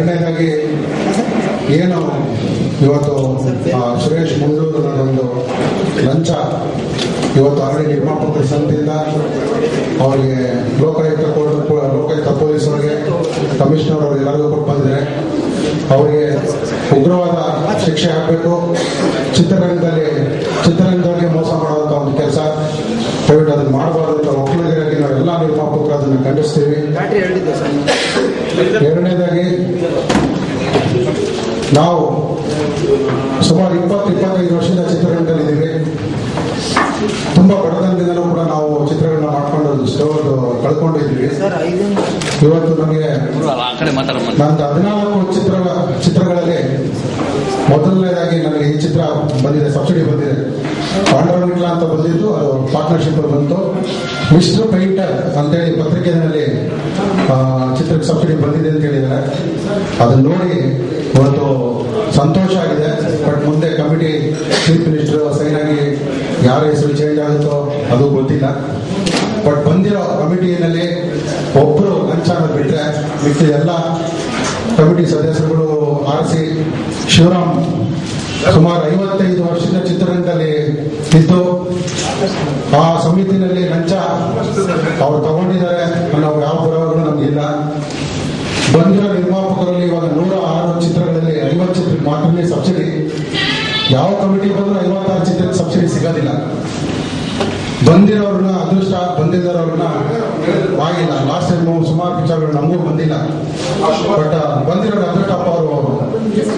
ಎರಡನೇದಾಗಿ ಏನು ಇವತ್ತು ಸುರೇಶ್ ಮುಂಡೂರು ಅನ್ನೋದೊಂದು ಲಂಚ ಇವತ್ತು ಆಲ್ರೆಡಿ ನಿರ್ಮಾಪಕರ ಸಂಘದಿಂದ ಅವರಿಗೆ ಲೋಕಾಯುಕ್ತ ಪೊಲೀಸರಿಗೆ ಕಮಿಷನರ್ ಅವರು ಎಲ್ಲರಿಗೂ ಕೊಟ್ಟು ಬಂದಿದ್ದಾರೆ. ಅವರಿಗೆ ಉಗ್ರವಾದ ಶಿಕ್ಷೆ ಆಗಬೇಕು. ಚಿತ್ರರಂಗದವರಿಗೆ ಮೋಸ ಮಾಡುವಂತ ಒಂದು ಕೆಲಸ ದಯವಿಟ್ಟು ಅದನ್ನು ಮಾಡಬಾರ್ದು ಅಂತ ಒಕ್ಕಲಿಗರಾಗಿ ನಾವೆಲ್ಲ ನಿರ್ಮಾಪಕರು ಅದನ್ನು ಖಂಡಿಸ್ತೀವಿ. ಎರಡನೇದಾಗಿ ನಾವು ಸುಮಾರು 20-25 ವರ್ಷದಿಂದ ಚಿತ್ರರಂಗದಲ್ಲಿದ್ದೀವಿ. ತುಂಬಾ ಬಡತನದಿಂದಲೂ ಕೂಡ ನಾವು ಚಿತ್ರಗಳನ್ನ ಮಾಡ್ಕೊಂಡು ಕಳ್ಕೊಂಡಿದ್ದೀವಿ. ಇವತ್ತು ನಮಗೆ ನಂದು 14 ಚಿತ್ರಗಳಲ್ಲಿ ಮೊದಲನೇದಾಗಿ ನನಗೆ ಈ ಚಿತ್ರ ಬಂದಿದೆ, ಸಬ್ಸಿಡಿ ಬಂದಿದೆ. ಪಾಂಡವನಿಲ್ಲ ಅಂತ ಬಂದಿದ್ದು, ಅದು ಪಾರ್ಟ್ನರ್ಶಿಪ್ ಬಂತು. ಮಿಸ್ಟರ್ ಪೇಂಟರ್ ಅಂತೇಳಿ ಪತ್ರಿಕೆಯಲ್ಲಿ ಚಿತ್ರಕ್ಕೆ ಸಬ್ಸಿಡಿ ಬಂದಿದೆ ಅಂತ ಹೇಳಿದ್ದಾರೆ. ಅದನ್ನ ನೋಡಿ ಇವತ್ತು ಸಂತೋಷ ಆಗಿದೆ. ಬಟ್ ಮುಂದೆ ಕಮಿಟಿ ಚೀಫ್ ಮಿನಿಸ್ಟರ್ ಸೈನ್ ಆಗಿ ಯಾರ ಹೆಸರು ಚೇಂಜ್ ಆಗುತ್ತೋ ಅದು ಗೊತ್ತಿಲ್ಲ. ಬಟ್ ಬಂದಿರೋ ಕಮಿಟಿಯಲ್ಲಿ ಒಬ್ಬರು ಲಂಚ ಬಿಟ್ಟರೆ ಮಿಕ್ಕಿದ ಎಲ್ಲ ಕಮಿಟಿ ಸದಸ್ಯರುಗಳು ಆರಿಸಿ ಶಿವರಾಮ್ ಸುಮಾರು 55 ವರ್ಷದ ಚಿತ್ರರಂಗದಲ್ಲಿ ಇದ್ದು ಆ ಸಮಿತಿನಲ್ಲಿ ಲಂಚ ಅವ್ರು ತಗೊಂಡಿದ್ದಾರೆ ಅನ್ನೋ ಯಾವ ಪುರಾವೆಗಳು ನಮಗಿಲ್ಲ. ಬಂದಿರೋ ನಿರ್ಮಾಪಕರಲ್ಲಿ ಇವಾಗ 106 ಚಿತ್ರಗಳಲ್ಲಿ 50 ಚಿತ್ರಕ್ಕೆ ಮಾತ್ರ ಸಬ್ಸಿಡಿ. ಯಾವ ಕಮಿಟಿ ಬಂದರೂ 56 ಚಿತ್ರಕ್ಕೆ ಸಬ್ಸಿಡಿ ಸಿಗೋದಿಲ್ಲ. ಬಂದಿರೋರನ್ನ ಅದೃಷ್ಟ, ಬಂದಿದ್ದವ್ರನ್ನ ಆಗಿಲ್ಲ. ಲಾಸ್ಟ್ ಟೈಮ್ ಸುಮಾರು ಪಿಕ್ಚರ್ಗಳು ನಮಗೂ ಬಂದಿಲ್ಲ. ಬಟ್ ಬಂದಿರೋರು ಅದೃಷ್ಟಪ್ಪ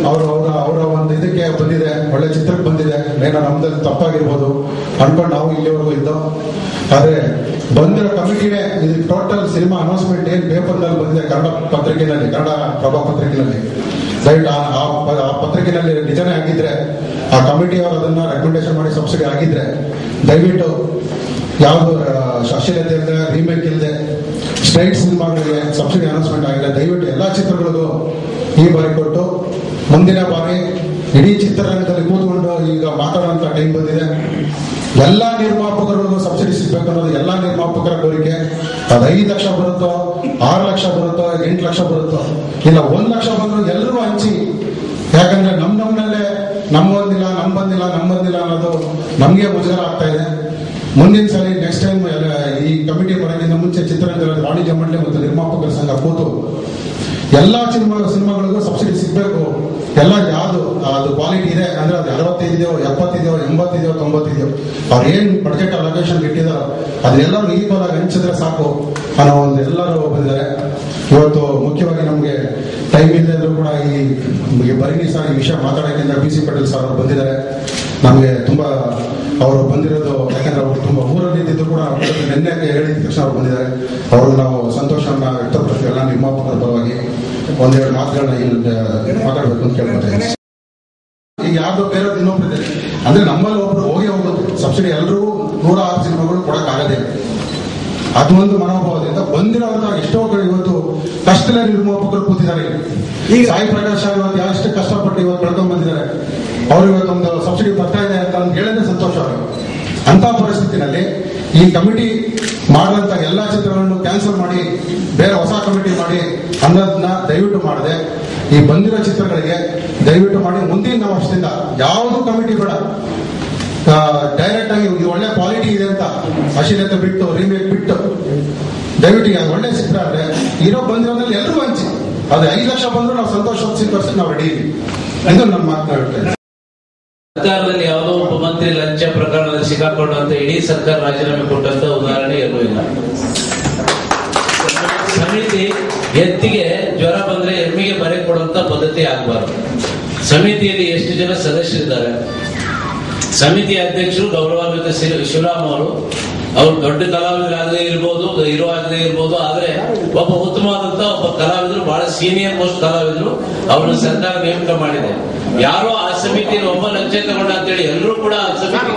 ಅವರ ಒಂದು ಇದಕ್ಕೆ ಬಂದಿದೆ, ಒಳ್ಳೆ ಚಿತ್ರಕ್ಕೆ ಬಂದಿದೆ. ಏನೋ ನಮ್ದಲ್ಲಿ ತಪ್ಪಾಗಿರ್ಬೋದು ಅನ್ಕೊಂಡು ನಾವು ಇಲ್ಲಿವರೆಗೂ ಇದ್ದೋ. ಆದ್ರೆ ಬಂದಿರೋ ಕಮಿಟಿನೇ ಇದು ಟೋಟಲ್ ಸಿನಿಮಾ ಅನೌನ್ಸ್ಮೆಂಟ್ ಏನ್ ಪೇಪರ್ನಲ್ಲಿ ಬಂದಿದೆ ಕನ್ನಡ ಪ್ರಭಾ ಪತ್ರಿಕೆಯಲ್ಲಿ, ದಯವಿಟ್ಟು ಆ ಪತ್ರಿಕೆಯಲ್ಲಿ ನಿಜನೇ ಆಗಿದ್ರೆ, ಆ ಕಮಿಟಿ ಅವರು ಅದನ್ನ ರೆಕಮೆಂಡೇಶನ್ ಮಾಡಿ ಸಬ್ಸಿಡಿ ಆಗಿದ್ರೆ ದಯವಿಟ್ಟು ಯಾವುದು ಅಶ್ಲೀಲತೆ ಇಲ್ಲದೆ, ರೀಮೇಕ್ ಇಲ್ಲದೆ ಸ್ಟ್ರೈಟ್ ಸಿನಿಮಾಗಳಿಗೆ ಸಬ್ಸಿಡಿ ಅನೌನ್ಸ್ಮೆಂಟ್ ಆಗಿದೆ. ದಯವಿಟ್ಟು ಎಲ್ಲಾ ಚಿತ್ರಗಳಿಗೂ ಈ ಬಾರಿ ಕೊಟ್ಟು ಮುಂದಿನ ಬಾರಿ ಇಡೀ ಚಿತ್ರರಂಗದಲ್ಲಿ ಕೂತ್ಕೊಂಡು ಈಗ ಮಾತಾಡುವಂತ ಟೈಮ್ ಬಂದಿದೆ. ಎಲ್ಲಾ ನಿರ್ಮಾಪಕರಿಗೂ ಸಬ್ಸಿಡಿ ಸಿಗ್ಬೇಕು ಅನ್ನೋದು ಎಲ್ಲಾ ನಿರ್ಮಾಪಕರ ಕೋರಿಕೆ. ಅದು 5 ಲಕ್ಷ ಬರುತ್ತೋ, 6 ಲಕ್ಷ ಬರುತ್ತೋ, 8 ಲಕ್ಷ ಬರುತ್ತೋ, ಇಲ್ಲ 1 ಲಕ್ಷ ಬಂದ್ರು ಎಲ್ಲರೂ ಹಂಚಿ. ಯಾಕಂದ್ರೆ ನಮ್ಮಲ್ಲೇ ನಮ್ ಬಂದಿಲ್ಲ ಅನ್ನೋದು ನಮ್ಗೆ ಮುಜುಗರ ಆಗ್ತಾ ಇದೆ. ಮುಂದಿನ ಸಾರಿ ನೆಕ್ಸ್ಟ್ ಟೈಮ್ ಈ ಕಮಿಟಿ ಬರೋಕ್ಕಿಂತ ಮುಂಚೆ ಚಿತ್ರರಂಗದಲ್ಲಿ ವಾಣಿಜ್ಯ ಮಂಡಳಿ ಮತ್ತು ನಿರ್ಮಾಪಕರ ಸಂಘ ಕೂತು ಎಲ್ಲಾ ಸಿನಿಮಾಗಳಿಗೂ ಸಬ್ಸಿಡಿ ಸಿಗ್ಬೇಕು. ಎಲ್ಲ ಯಾವ್ದು ಅದು ಕ್ವಾಲಿಟಿ ಇದೆ ಅಂದ್ರೆ ಅದು 65 ಇದೆಯೋ, 70 ಇದೆಯೋ, 80 ಇದೆಯೋ, 90 ಇದೆಯೋ, ಅವ್ರು ಏನ್ ಬಡ್ಜೆಟ್ ಅಲೋಕೇಶನ್ ಇಟ್ಟಿದಾರೋ ಅದನ್ನೆಲ್ಲರೂ ಈಕ್ವಲ್ ಆಗಿ ಹಂಚಿದ್ರೆ ಸಾಕು ಅನ್ನೋ ಒಂದು ಎಲ್ಲರೂ ಬಂದಿದ್ದಾರೆ. ಇವತ್ತು ಮುಖ್ಯವಾಗಿ ನಮ್ಗೆ ಟೈಮ್ ಇಲ್ಲದೆ ಕೂಡ ಈ ಬರೀ ಸಾರ್ ಈ ವಿಷಯ ಮಾತಾಡೋಕ್ಕಿಂತ BC ಪಟೇಲ್ ಸರ್ ಅವರು ಬಂದಿದ್ದಾರೆ. ನಮ್ಗೆ ತುಂಬಾ ಅವರು ಬಂದಿರೋದು ಯಾಕಂದ್ರೆ ಅವರು ತುಂಬಾ ಊರಲ್ಲಿ ಇದ್ದಿದ್ದು ಕೂಡ ನಿನ್ನೆ ಹೇಳಿದ ತಕ್ಷಣ ಅವ್ರು ಬಂದಿದ್ದಾರೆ. ಅವ್ರಿಗೆ ನಾವು ಸಂತೋಷವನ್ನ ವ್ಯಕ್ತಪಡಿಸ್ತೀವಿ. ಎಲ್ಲ ನಿರ್ಮಾಪಕರ ಪರವಾಗಿ ಒಂದೆರಡು ಮಾತುಗಳನ್ನ ಮಾತಾಡ್ಬೇಕು ಅಂತ ಕೇಳ್ಕೊಳ್ತೇನೆ. ಈಗ ಯಾವ್ದು ಬೇರೆ ಇನ್ನೊಬ್ರು ಅಂದ್ರೆ ನಮ್ಮಲ್ಲಿ ಒಬ್ರು ಹೋಗೋದು ಸಬ್ಸಿಡಿ ಎಲ್ಲರಿಗೂ 106 ಸಿನಿಮಾಗಳು ಕೊಡಕ್ ಆಗೋದಿಲ್ಲ. ಅದು ಒಂದು ಮನೋಭಾವದಿಂದ ಬಂದಿರೋಂತ ಎಷ್ಟೋ ಇವತ್ತು ಕಷ್ಟದಲ್ಲಿ ನಿರ್ಮಾಪಕರು ಕೂತಿದ್ದಾರೆ. ಈಗ ಸಾಯಿ ಪ್ರಕಾಶ್ ಇವತ್ತು ಯಾವಷ್ಟು ಕಷ್ಟಪಟ್ಟು ಇವತ್ತು ಬೆಳ್ಕೊಂಡ್ ಬಂದಿದ್ದಾರೆ. ಅವ್ರು ಇವತ್ತೊಂದು ಸಬ್ಸಿಡಿ ಬರ್ತಾ ಇದೆ ಅಂತ ಹೇಳಿದ್ರೆ ಸಂತೋಷ ಅವರು. ಅಂತ ಪರಿಸ್ಥಿತಿನಲ್ಲಿ ಈ ಕಮಿಟಿ ಮಾಡಿದಂತ ಎಲ್ಲಾ ಚಿತ್ರಗಳನ್ನು ಕ್ಯಾನ್ಸಲ್ ಮಾಡಿ ಬೇರೆ ಹೊಸ ಕಮಿಟಿ ಮಾಡಿ ಅನ್ನೋದನ್ನ ದಯವಿಟ್ಟು ಮಾಡದೆ ಈ ಬಂದಿರೋ ಚಿತ್ರಗಳಿಗೆ ದಯವಿಟ್ಟು ಮಾಡಿ. ಮುಂದಿನ ವರ್ಷದಿಂದ ಯಾವುದು ಕಮಿಟಿ ಬೇಡ, ಡೈರೆಕ್ಟ್ ಆಗಿ ಒಳ್ಳೆ ಕ್ವಾಲಿಟಿ ಇದೆ ಅಂತ ಅಶ್ಲೀಲತೆ ಬಿಟ್ಟು, ರೀಮೇಕ್ ಬಿಟ್ಟು ದಯವಿಟ್ಟು ಒಳ್ಳೆ ಚಿತ್ರ ಅಂದ್ರೆ ಇರೋ ಬಂದಿರೋದ್ರಲ್ಲಿ ಎಲ್ಲರೂ ಹಂಚಿ. ಅದು 5 ಲಕ್ಷ ಬಂದ್ರು ನಾವು ಸಂತೋಷ ಸ್ವೀಕರಿಸಿ ನಾವು ರೆಡಿ ಇದ್ದೀವಿ ಎಂದು ನನ್ನ ಮಾತನಾಡ್ತೇನೆ. ಸರ್ಕಾರದಲ್ಲಿ ಯಾವುದೋ ಒಬ್ಬ ಮಂತ್ರಿ ಲಂಚ ಪ್ರಕರಣದಲ್ಲಿ ಸಿಕ್ಕಾಕೊಂಡಂತ ಇಡೀ ಸರ್ಕಾರ ರಾಜೀನಾಮೆ ಕೊಟ್ಟಂತ ಉದಾಹರಣೆ ಎಲ್ಲೂ ಇಲ್ಲ. ಸಮಿತಿ ಎತ್ತಿಗೆ ಜ್ವರ ಬಂದ್ರೆ ಎಮ್ಮಿಗೆ ಬರೆ ಕೊಡುವಂತ ಪದ್ಧತಿ ಆಗಬಾರ್ದು. ಸಮಿತಿಯಲ್ಲಿ ಎಷ್ಟು ಜನ ಸದಸ್ಯರಿದ್ದಾರೆ? ಸಮಿತಿ ಅಧ್ಯಕ್ಷರು ಗೌರವಾನ್ವಿತ ಶಿವರಾಮ್ ಅವರು ದೊಡ್ಡ ಕಲಾವಿದರಾಗದೇ ಇರ್ಬೋದು, ಹೀರೋ ಆಗದೇ ಇರ್ಬೋದು, ಆದ್ರೆ ಒಬ್ಬ ಉತ್ತಮವಾದಂತ ಒಬ್ಬ ಕಲಾವಿದರು, ಬಹಳ ಸೀನಿಯರ್ ಮೋಸ್ಟ್ ಕಲಾವಿದರು, ಅವ್ರನ್ನ ಸರ್ಕಾರ ನೇಮಕ ಮಾಡಿದೆ. ಯಾರೋ ಆ ಸಮಿತಿಯಲ್ಲಿ ಒಬ್ಬ ಲಂಚ ತಗೊಂಡ ಅಂತೇಳಿ ಎಲ್ಲರೂ ಕೂಡ ಆ ಸಮಿತಿ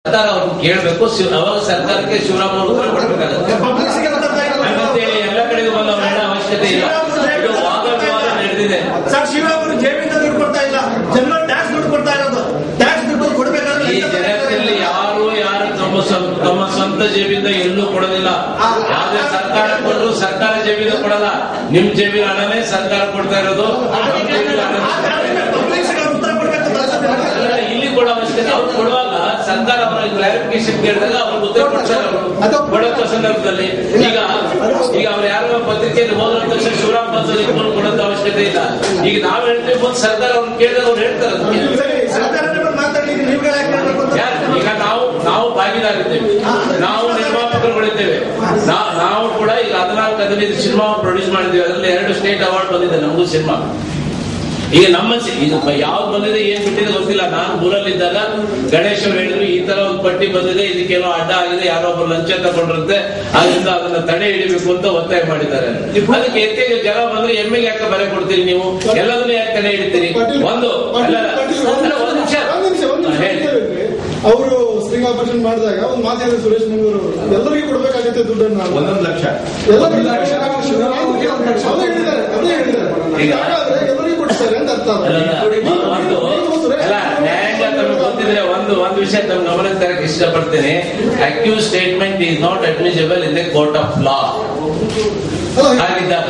ಸರ್ಕಾರ ಅವ್ರನ್ನ ಕೇಳಬೇಕು. ಅವಾಗ ಸರ್ಕಾರಕ್ಕೆ ಶಿವರಾಮ್ ಅವರು ಉತ್ತರ ಕೊಡಬೇಕಾಗುತ್ತೆ. ಅಂತೇಳಿ ಎಲ್ಲ ಕಡೆಗೂ ಬಂದ ಅವಶ್ಯಕತೆ ಇಲ್ಲ. ಇದು ವಾದ ವಿವಾದ ನಡೆದಿದೆ. ಸರ್, ಶಿವರಾಮ್ ಅವರು ಜೇಬಿಂದ ದುಡ್ಡು ಕೊಡ್ತಾ ಇಲ್ಲ, ಜನರ ಟ್ಯಾಕ್ಸ್ ದುಡ್ಡು ಕೊಡ್ತಾ ಇರೋದು. ಟ್ಯಾಕ್ಸ್ ದುಡ್ಡು ಕೊಡಬೇಕಾದ್ರೆ ಈ ಜಗತ್ತಲ್ಲಿ ಯಾರು ತಮ್ಮ ಸ್ವಂತ ಜೇಬಿಂದ ಎಲ್ಲೂ ಕೊಡೋದಿಲ್ಲ. ಯಾವುದೇ ಸರ್ಕಾರ ಕೊಟ್ಟರು ಸರ್ಕಾರ ಜೇಬಿಂದ ಕೊಡಲ್ಲ, ನಿಮ್ ಜೇಬಿನ ಹಣನೇ ಸರ್ಕಾರ ಕೊಡ್ತಾ ಇರೋದು. ಇಲ್ಲಿ ಕೊಡೋ ಅವಶ್ಯಕತೆ ಅವ್ರು ಕೊಡುವಾಗ ಸರ್ಕಾರ ಅವರ ಕ್ಲಾರಿಫಿಕೇಶನ್ ಕೇಳಿದಾಗ ಅವ್ರಿಗೆ ಉತ್ತರ ಕೊಡ್ತಾರೆ. ಅವರು ಕೊಡೋ ಸಂದರ್ಭದಲ್ಲಿ ಈಗ ಅವ್ರು ಯಾರೋ ಪತ್ರಿಕೆಯಲ್ಲಿ ಹೋದ ತಕ್ಷಣ ಶಿವರಾಮ್ ಬಂದಲ್ಲಿ ಕೊಡೋ ಅವಶ್ಯಕತೆ ಇಲ್ಲ. ಈಗ ನಾವ್ ಹೇಳ್ತೀವಿ ಬಂದು ಸರ್ಕಾರ ಅವ್ರು ಕೇಳಿದಾಗ ಅವ್ರು ಹೇಳ್ತಾರೆ. ಈಗ ನಾವು ಭಾಗಿದಾರಿದ್ದೇವೆ, ನಾವು ನಿರ್ಮಾಪಕರುಗಳಿದ್ದೇವೆ. ನಾವು ಕೂಡ ಈಗ 14-15 ಸಿನಿಮಾ ಪ್ರೊಡ್ಯೂಸ್ ಮಾಡಿದ್ದೇವೆ. ಅದರಲ್ಲಿ 2 ಸ್ಟೇಟ್ ಅವಾರ್ಡ್ ಬಂದಿದೆ ನಮಗೂ ಸಿನಿಮಾ. ಈಗ ನಮ್ಮ ಯಾವ್ದು ಬಂದಿದೆ ಏನ್ ಬಿಟ್ಟಿದೆ ಗೊತ್ತಿಲ್ಲ. ನಾನು ಊರಲ್ಲಿದ್ದಾಗ ಗಣೇಶ್ ಅವರು ಹೇಳಿದ್ರು ಈ ತರ ಒಂದು ಪಟ್ಟಿ ಬಂದಿದೆ, ಇದಕ್ಕೇನೋ ಅಡ್ಡ ಆಗಿದೆ, ಯಾರೋ ಒಬ್ಬರು ಲಂಚ ತಗೊಂಡ್ರಂತೆ, ಅದರಿಂದ ಅದನ್ನ ತಡೆ ಹಿಡಿಬೇಕು ಅಂತ ಒತ್ತಾಯ ಮಾಡಿದ್ದಾರೆ. ಅದಕ್ಕೆ ಎತ್ತಿಗೆ ಜನ ಬಂದ್ರೆ ಎಮ್ಮೆಗೆ ಯಾಕೆ ಬರೆ ಕೊಡ್ತೀರಿ ನೀವು? ಎಲ್ಲದನ್ನೂ ಯಾಕೆ ತಡೆ ಹಿಡಿತೀರಿ? ಒಂದು ನಿಮಿಷ ಹೇಳಿ. ಅವರು ಸ್ಟ್ರಿಂಗ್ ಆಪರೇಷನ್ ಮಾಡಿದಾಗ ಒಂದು ಮಾತಿದೆ ಸುರೇಶ್ ಮಂಗಳೂರು ಎಲ್ಲರಿಗೂ ಕೊಡ್ಬೇಕಾಗುತ್ತೆ ದುಡ್ಡನ್ನು 1 ಲಕ್ಷ ಎಲ್ಲರಿಗೂ ಕೊಡ್ತಾರೆ ಅಂತ ಅರ್ಥ. ಗೊತ್ತಿದ್ರೆ ಒಂದು ವಿಷಯ ತಮ್ಮ ಗಮನಕ್ಕೆ ತರಕ್ಕೆ ಇಷ್ಟಪಡ್ತೇನೆ. Accused statement is not admissible in the court of law. ಹಾಗಿದ್ದಾಗ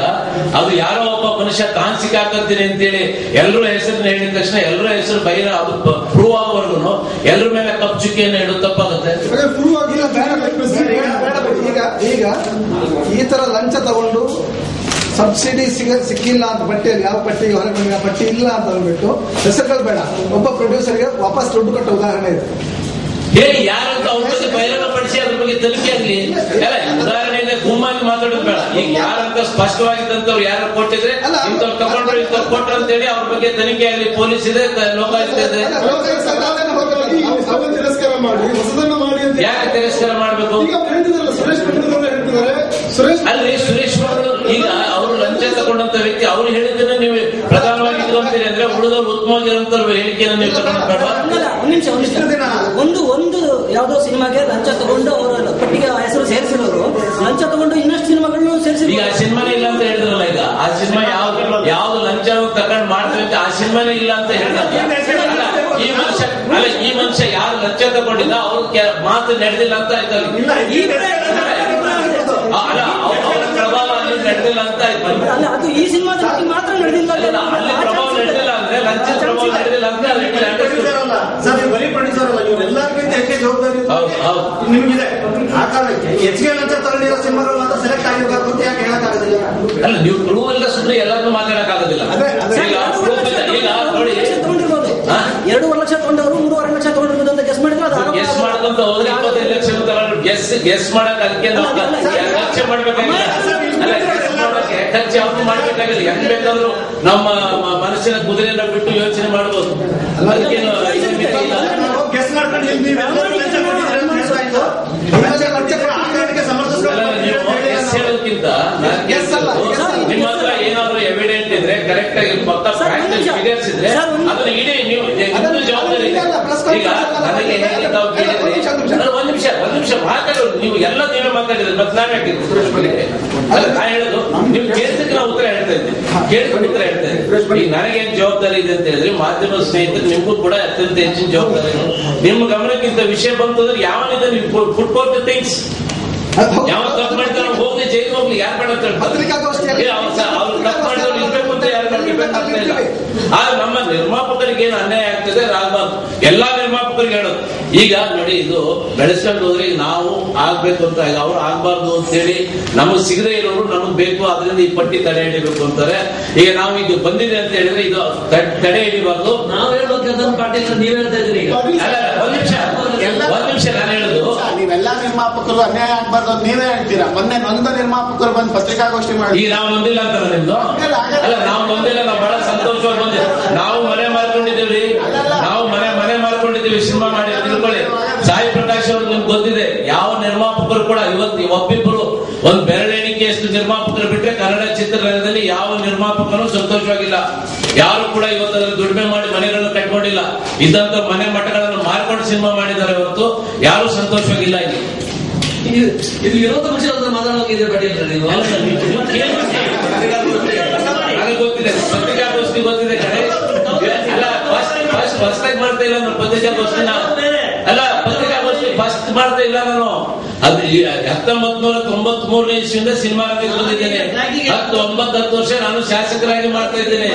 ಅದು ಯಾರೋ ಒಬ್ಬ ಮನುಷ್ಯ ತಾಂತ್ರಿಕ ಹಾಕತ್ತೀನಿ ಅಂತೇಳಿ ಎಲ್ಲರೂ ಹೆಸರನ್ನ ಹೇಳಿದ ತಕ್ಷಣ ಎಲ್ಲರ ಹೆಸರು ಬೈರ ಅದು ಪ್ರೂವ್ ಆಗೋವರೆಗೂ ಎಲ್ಲರ ಮೇಲೆ ಕಪ್ಪು ಚುಕ್ಕಿಯನ್ನು ಇಡೋದು ತಪ್ಪಾಗುತ್ತೆ. ಈಗ ಈ ತರ ಲಂಚ ತಗೊಂಡು ಸಬ್ಸಿಡಿ ಸಿಕ್ಕಿಲ್ಲ ಅಂತ ಪಟ್ಟಿಯಲ್ಲಿ ಯಾವ ಪಟ್ಟಿ ಹೊರಗೆ ಪಟ್ಟಿ ಇಲ್ಲ ಅಂತ ಅಂದ್ಬಿಟ್ಟು ಹೆಸರುಗಳು ಬೇಡ, ಒಬ್ಬ ಪ್ರೊಡ್ಯೂಸರ್ಗೆ ವಾಪಸ್ ದುಡ್ಡು ಕಟ್ಟ ಉದಾಹರಣೆ ಇದೆ. ಯಾರಂತ ಅವ್ರ ಬಗ್ಗೆ ಬಹಿರಂಗಪಡಿಸಿ ಅದ್ರ ಬಗ್ಗೆ ತನಿಖೆ ಆಗಲಿ. ಉದಾಹರಣೆಗೆ ಗುಮ್ಮಾಗಿ ಮಾತಾಡೋದು ಬೇಡ. ಈಗ ಯಾರಂತ ಸ್ಪಷ್ಟವಾಗಿದ್ದಂತವ್ರು ಯಾರು ಕೊಟ್ಟಿದ್ರೆ ಇಂಥವ್ರು ತಗೊಂಡ್ರು ಇಂಥವ್ರು ಕೊಟ್ರು ಅಂತೇಳಿ ಅವ್ರ ಬಗ್ಗೆ ತನಿಖೆ ಆಗಲಿ. ಪೊಲೀಸ್ ಇದೆ, ಲೋಕಾಯುಕ್ತ ಇದೆ. ತಿರಸ್ಕಾರ ಮಾಡಿ ಹೊಸದನ್ನು ಮಾಡಿ ಅಂತ ಯಾಕೆ ತಿರಸ್ಕಾರ ಮಾಡಬೇಕು? ಅಲ್ಲಿ ಸುರೇಶ್ ಬಾಬು ಈಗ ಅವರು ಲಂಚ ತಗೊಂಡಂತ ವ್ಯಕ್ತಿ ಅವ್ರು ಹೇಳಿದ್ದನ್ನ ನೀವು ಪ್ರಧಾನವಾಗಿ ಇಟ್ಕೊಂತೀರಿ ಅಂದ್ರೆ ಉಳಿದವ್ರು ಉತ್ತಮವಾಗಿರುವಂತ ಹೇಳಿಕೆಯನ್ನು ನೀವು ಒಂದು ಯಾವ್ದೋ ಸಿನಿಮಾಗೆ ಲಂಚ ತಗೊಂಡು ಅವರ ಪಟ್ಟಿಗೆ ಹೆಸರು ಸೇರಿಸಿರೋರು ಲಂಚ ತಗೊಂಡು ಇನ್ನಷ್ಟು ಸಿನಿಮಾಗಳನ್ನು ಸೇರಿಸಿ. ಈಗ ಆ ಸಿನಿಮಾನೇ ಇಲ್ಲ ಅಂತ ಹೇಳಿದ್ರಲ್ಲ. ಈಗ ಆ ಸಿನಿಮಾ ಯಾವ್ದು ಲಂಚ ತಗೊಂಡು ಮಾಡ್ತೀವಿ ಆ ಸಿನಿಮಾನೇ ಇಲ್ಲ ಅಂತ ಹೇಳಿದಾಗ ಈ ಮನುಷ್ಯ ಯಾರು ಲಂಚ ತಗೊಂಡಿದ್ದ ಅವ್ರ ಮಾತು ನಡೆದಿಲ್ಲ ಅಂತ ಆಯ್ತಲ್ಲ. ಪ್ರಭಾವ ಅಲ್ಲಿ ನಡೆದಿಲ್ಲ ಅಂತ ಆಯ್ತು. ಅದು ಈ ಸಿನಿಮಾದಲ್ಲಿ ಮಾತ್ರ ನಡೆದಿಲ್ಲ. ಅಲ್ಲಿ ಪ್ರಭಾವ ನಡೆದಿಲ್ಲ ಅಂದ್ರೆ ಲಂಚ ಪ್ರಭಾವ ನಡೆದಿಲ್ಲ ಅಂತ ಬರೀ ಪ್ರೊಡ್ಯೂಸರ್ ಎಲ್ಲರಿಗಿಂತ ಹೆಚ್ಚಿನ ಜವಾಬ್ದಾರಿ ನಿಮ್ಗಿದೆ. ಆ ಕಾರಣಕ್ಕೆ ಹೆಚ್ಚಿಗೆ ಲಂಚ ತಗೊಂಡಿರೋ ಸಿನಿಮಾಗಳು ಮಾತ್ರ ಸೆಲೆಕ್ಟ್ ಆಗಿರ್ಬೇಕು ಅಂತ ಯಾಕೆ ಹೇಳಕ್ಕಾಗೋದಿಲ್ಲ? ಅಲ್ಲ, ನೀವು ಪ್ರೂವ್ ಇಲ್ಲ ಸುಮ್ಮನೆ ಎಲ್ಲರನ್ನೂ ಮಾತಾಡಕ್ಕಾಗೋದಿಲ್ಲ. ಈಗ ನೋಡಿ 2 ಲಕ್ಷ ತಗೊಂಡವರು 3.5 ಲಕ್ಷ ತಗೊಂಡಿರ್ಬೋದು ಅಂತ ಗೆಸ್ ಮಾಡಿದ್ರೆ ಗೆಸ್ ಮಾಡ್ಕೊಂತ ಹೋದ್ರೆ 25 ಲಕ್ಷ ತಗೊಂಡು ಗೆಸ್ ಮಾಡಕ್ ಅದಕ್ಕೆ ಖರ್ಚು ಮಾಡ್ಬೇಕಾಗಿಲ್ಲ. ಖರ್ಚು ಯಾವ್ದು ಮಾಡ್ಬೇಕಾಗಿಲ್ಲ. ಹೆಂಗ್ ಬೇಕಾದ್ರು ನಮ್ಮ ಮನಸ್ಸಿನ ಕುದುರೆಯನ್ನ ಬಿಟ್ಟು ಯೋಚನೆ ಮಾಡ್ಬೋದು. ಅದಕ್ಕೇನು ಗೆಸ್ ಮಾಡ್ಕೊಂಡು ಹೇಳೋದಕ್ಕಿಂತ ನಿಮ್ಮ ಹತ್ರ ಏನಾದ್ರು ಎವಿಡೆಂಟ್ ಇದ್ರೆ ಕರೆಕ್ಟ್ ಆಗಿ ಫಿಗರ್ಸ್ ಇದ್ರೆ ಅದನ್ನ ಇಡೀ ನೀವು ಜವಾಬ್ದಾರಿ. ಈಗ ನನಗೆ ಒಂದ್ ನಿಮಿಷ ಮಾತಾಡೋದು ನೀವು ಎಲ್ಲ ನೀವೇ ಮಾತಾಡಿದ್ರೆ ಮತ್ತೆ ನಾವೇ ಅಲ್ಲ ನಾ ಹೇಳೋದು ನೀವು ಕೇಳಿದಕ್ಕೆ ನಾವು ಉತ್ತರ ಹೇಳ್ತಾ ಇದ್ದೀವಿ. ಕೇಳಿದ್ರೆ ಉತ್ತರ ಹೇಳ್ತಾ ಇದ್ದೀವಿ. ಈಗ ನನಗೇನ್ ಜವಾಬ್ದಾರಿ ಇದೆ ಅಂತ ಹೇಳಿದ್ರೆ ಮಾಧ್ಯಮ ಸ್ನೇಹಿತರು ನಿಮ್ಗೂ ಕೂಡ ಅತ್ಯಂತ ಹೆಚ್ಚಿನ ಜವಾಬ್ದಾರಿ. ನಿಮ್ಮ ಗಮನಕ್ಕಿಂತ ವಿಷಯ ಬಂತು ಅಂದ್ರೆ ಯಾವನಿದೆ ನೀವು ಫುಟ್ಬಾಲ್ ಥಿಂಗ್ಸ್ ಯಾವ ತಪ್ಪು ಮಾಡ್ತಾರೆ ಹೋಗಿ ಜೈಲು ಹೋಗ್ಲಿ ಯಾರು ಬೇಡ ಅಂತ ಹೇಳ್ತಾರೆ. ಅವ್ರು ತಪ್ಪು ಮಾಡಿದವ್ರು ಇರ್ಬೇಕು ಅಂತ ಯಾರು ಡಿಪೆಂಡ್ ಆಗ್ತಾ ಇಲ್ಲ. ಆದ್ರೆ ನಮ್ಮ ನಿರ್ಮಾಪಕರಿಗೆ ಏನು ಅನ್ಯಾಯ ಆಗ್ತದೆ ಆಗಬಾರ್ದು. ಎಲ್ಲಾ ನಿರ್ಮಾಪಕರಿಗೆ ಹೇಳೋದು ಈಗ ನೋಡಿ ಇದು ಬೆಳೆಸ್ಕೊಂಡು ಹೋದ್ರೆ ನಾವು ಆಗ್ಬೇಕು ಅಂತ ಅವ್ರು ಆಗ್ಬಾರ್ದು ಅಂತ ಹೇಳಿ ನಮಗ್ ಸಿಗದೆ ಇರೋರು ನಮಗ್ ಬೇಕು ಅದರಿಂದ ಈ ಪಟ್ಟಿ ತಡೆ ಹಿಡಿಬೇಕು ಅಂತಾರೆ. ಈಗ ನಾವು ಈಗ ಬಂದಿದೆ ಅಂತ ಹೇಳಿದ್ರೆ ಇದು ತಡೆ ಹಿಡಿಬಾರ್ದು. ನಾವು ಹೇಳ್ಬೇಕು ಪಾಟೀಲ್ ನೀವ್ ಹೇಳ್ತಾ ಇದ್ರಿ. ಒಂದ್ ನಿಮಿಷ ನಾನು ಹೇಳುದು ನೀವೆಲ್ಲಾ ನಿರ್ಮಾಪಕರು ಅನ್ಯಾಯ ಆಗ್ಬಾರ್ದು ನೀವೇ ಹೇಳ್ತೀರಾ. ಮೊನ್ನೆ ನೊಂದ ನಿರ್ಮಾಪಕರು ಬಂದು ಪತ್ರಿಕಾಗೋಷ್ಠಿ ಮಾಡಿ ಈಗ ನಾವು ನೊಂದಿಲ್ಲ ಅಂತ ನಿಮ್ದು ಅಲ್ಲ ನಾವು ನೊಂದಿಲ್ಲ. ನಾವು ಬಹಳ ಸಂತೋಷವಾಗಿ ಬಂದಿದ್ದೀವಿ. ನಾವು ಮನೆ ಮಾರ್ಕೊಂಡಿದ್ದೀವಿ. ನಾವು ಮನೆ ಮಾರ್ಕೊಂಡಿದ್ದೀವಿ ಸಿನಿಮಾ ಮಾಡಿ ತಿಳ್ಕೊಳ್ಳಿ. ಸಾಯಿ ಪ್ರಕಾಶ್ ಅವ್ರು ನಿಮ್ಗೆ ಗೊತ್ತಿದೆ ಯಾವ ನಿರ್ಮಾಪಕರು ಕೂಡ ಇವತ್ತು ಒಬ್ಬಿಬ್ಬರು ಒಂದು ಬೆರಳೆಣಿಕೆಯಷ್ಟು ನಿರ್ಮಾಪಕರು ಬಿಟ್ರೆ ಕನ್ನಡ ಚಿತ್ರರಂಗದಲ್ಲಿ ಯಾವ ನಿರ್ಮಾಪಕರು ಸಂತೋಷವಾಗಿಲ್ಲ. ಯಾರು ಕೂಡ ಇವತ್ತು ಅದನ್ನು ದುಡಿಮೆ ಮಾಡಿ ಮನೆಗಳನ್ನು ಕಟ್ಕೊಂಡಿಲ್ಲ. ಇದ್ದಂತ ಮನೆ ಮಠಗಳನ್ನು ಮಾರ್ಕೊಂಡು ಸಿನಿಮಾ ಮಾಡಿದ್ದಾರೆ ಹೊರತು ಯಾರು ಸಂತೋಷವಾಗಿಲ್ಲ. ಇದು ವಿರೋಧ ಪಕ್ಷ ಮಾತಾಡೋಕಿದ್ರೆ ಪಟೇಲ್ ನೀವು ಗೊತ್ತಿದೆ ಪತ್ರಿಕಾಗೋಷ್ಠಿ ಗೊತ್ತಿದೆ ಕಡೆ ಅಲ್ಲ ಫಸ್ಟ್ ಮಾಡ್ತಾ ಇಲ್ಲ ಪತ್ರಿಕಾಗೋಷ್ಠಿ ಅಲ್ಲ ಪತ್ರಿಕಾಗೋಷ್ಠಿ ಫಸ್ಟ್ ಮಾಡ್ತಾ ಇಲ್ಲ ನಾನು. ಅದು 1993 ಇಸ್ವಿಯಿಂದ ಸಿನಿಮಾ ರಂಗಕ್ಕೆ ಬಂದಿದ್ದೇನೆ. 10 ವರ್ಷ ನಾನು ಶಾಸಕರಾಗಿ ಮಾಡ್ತಾ ಇದ್ದೇನೆ.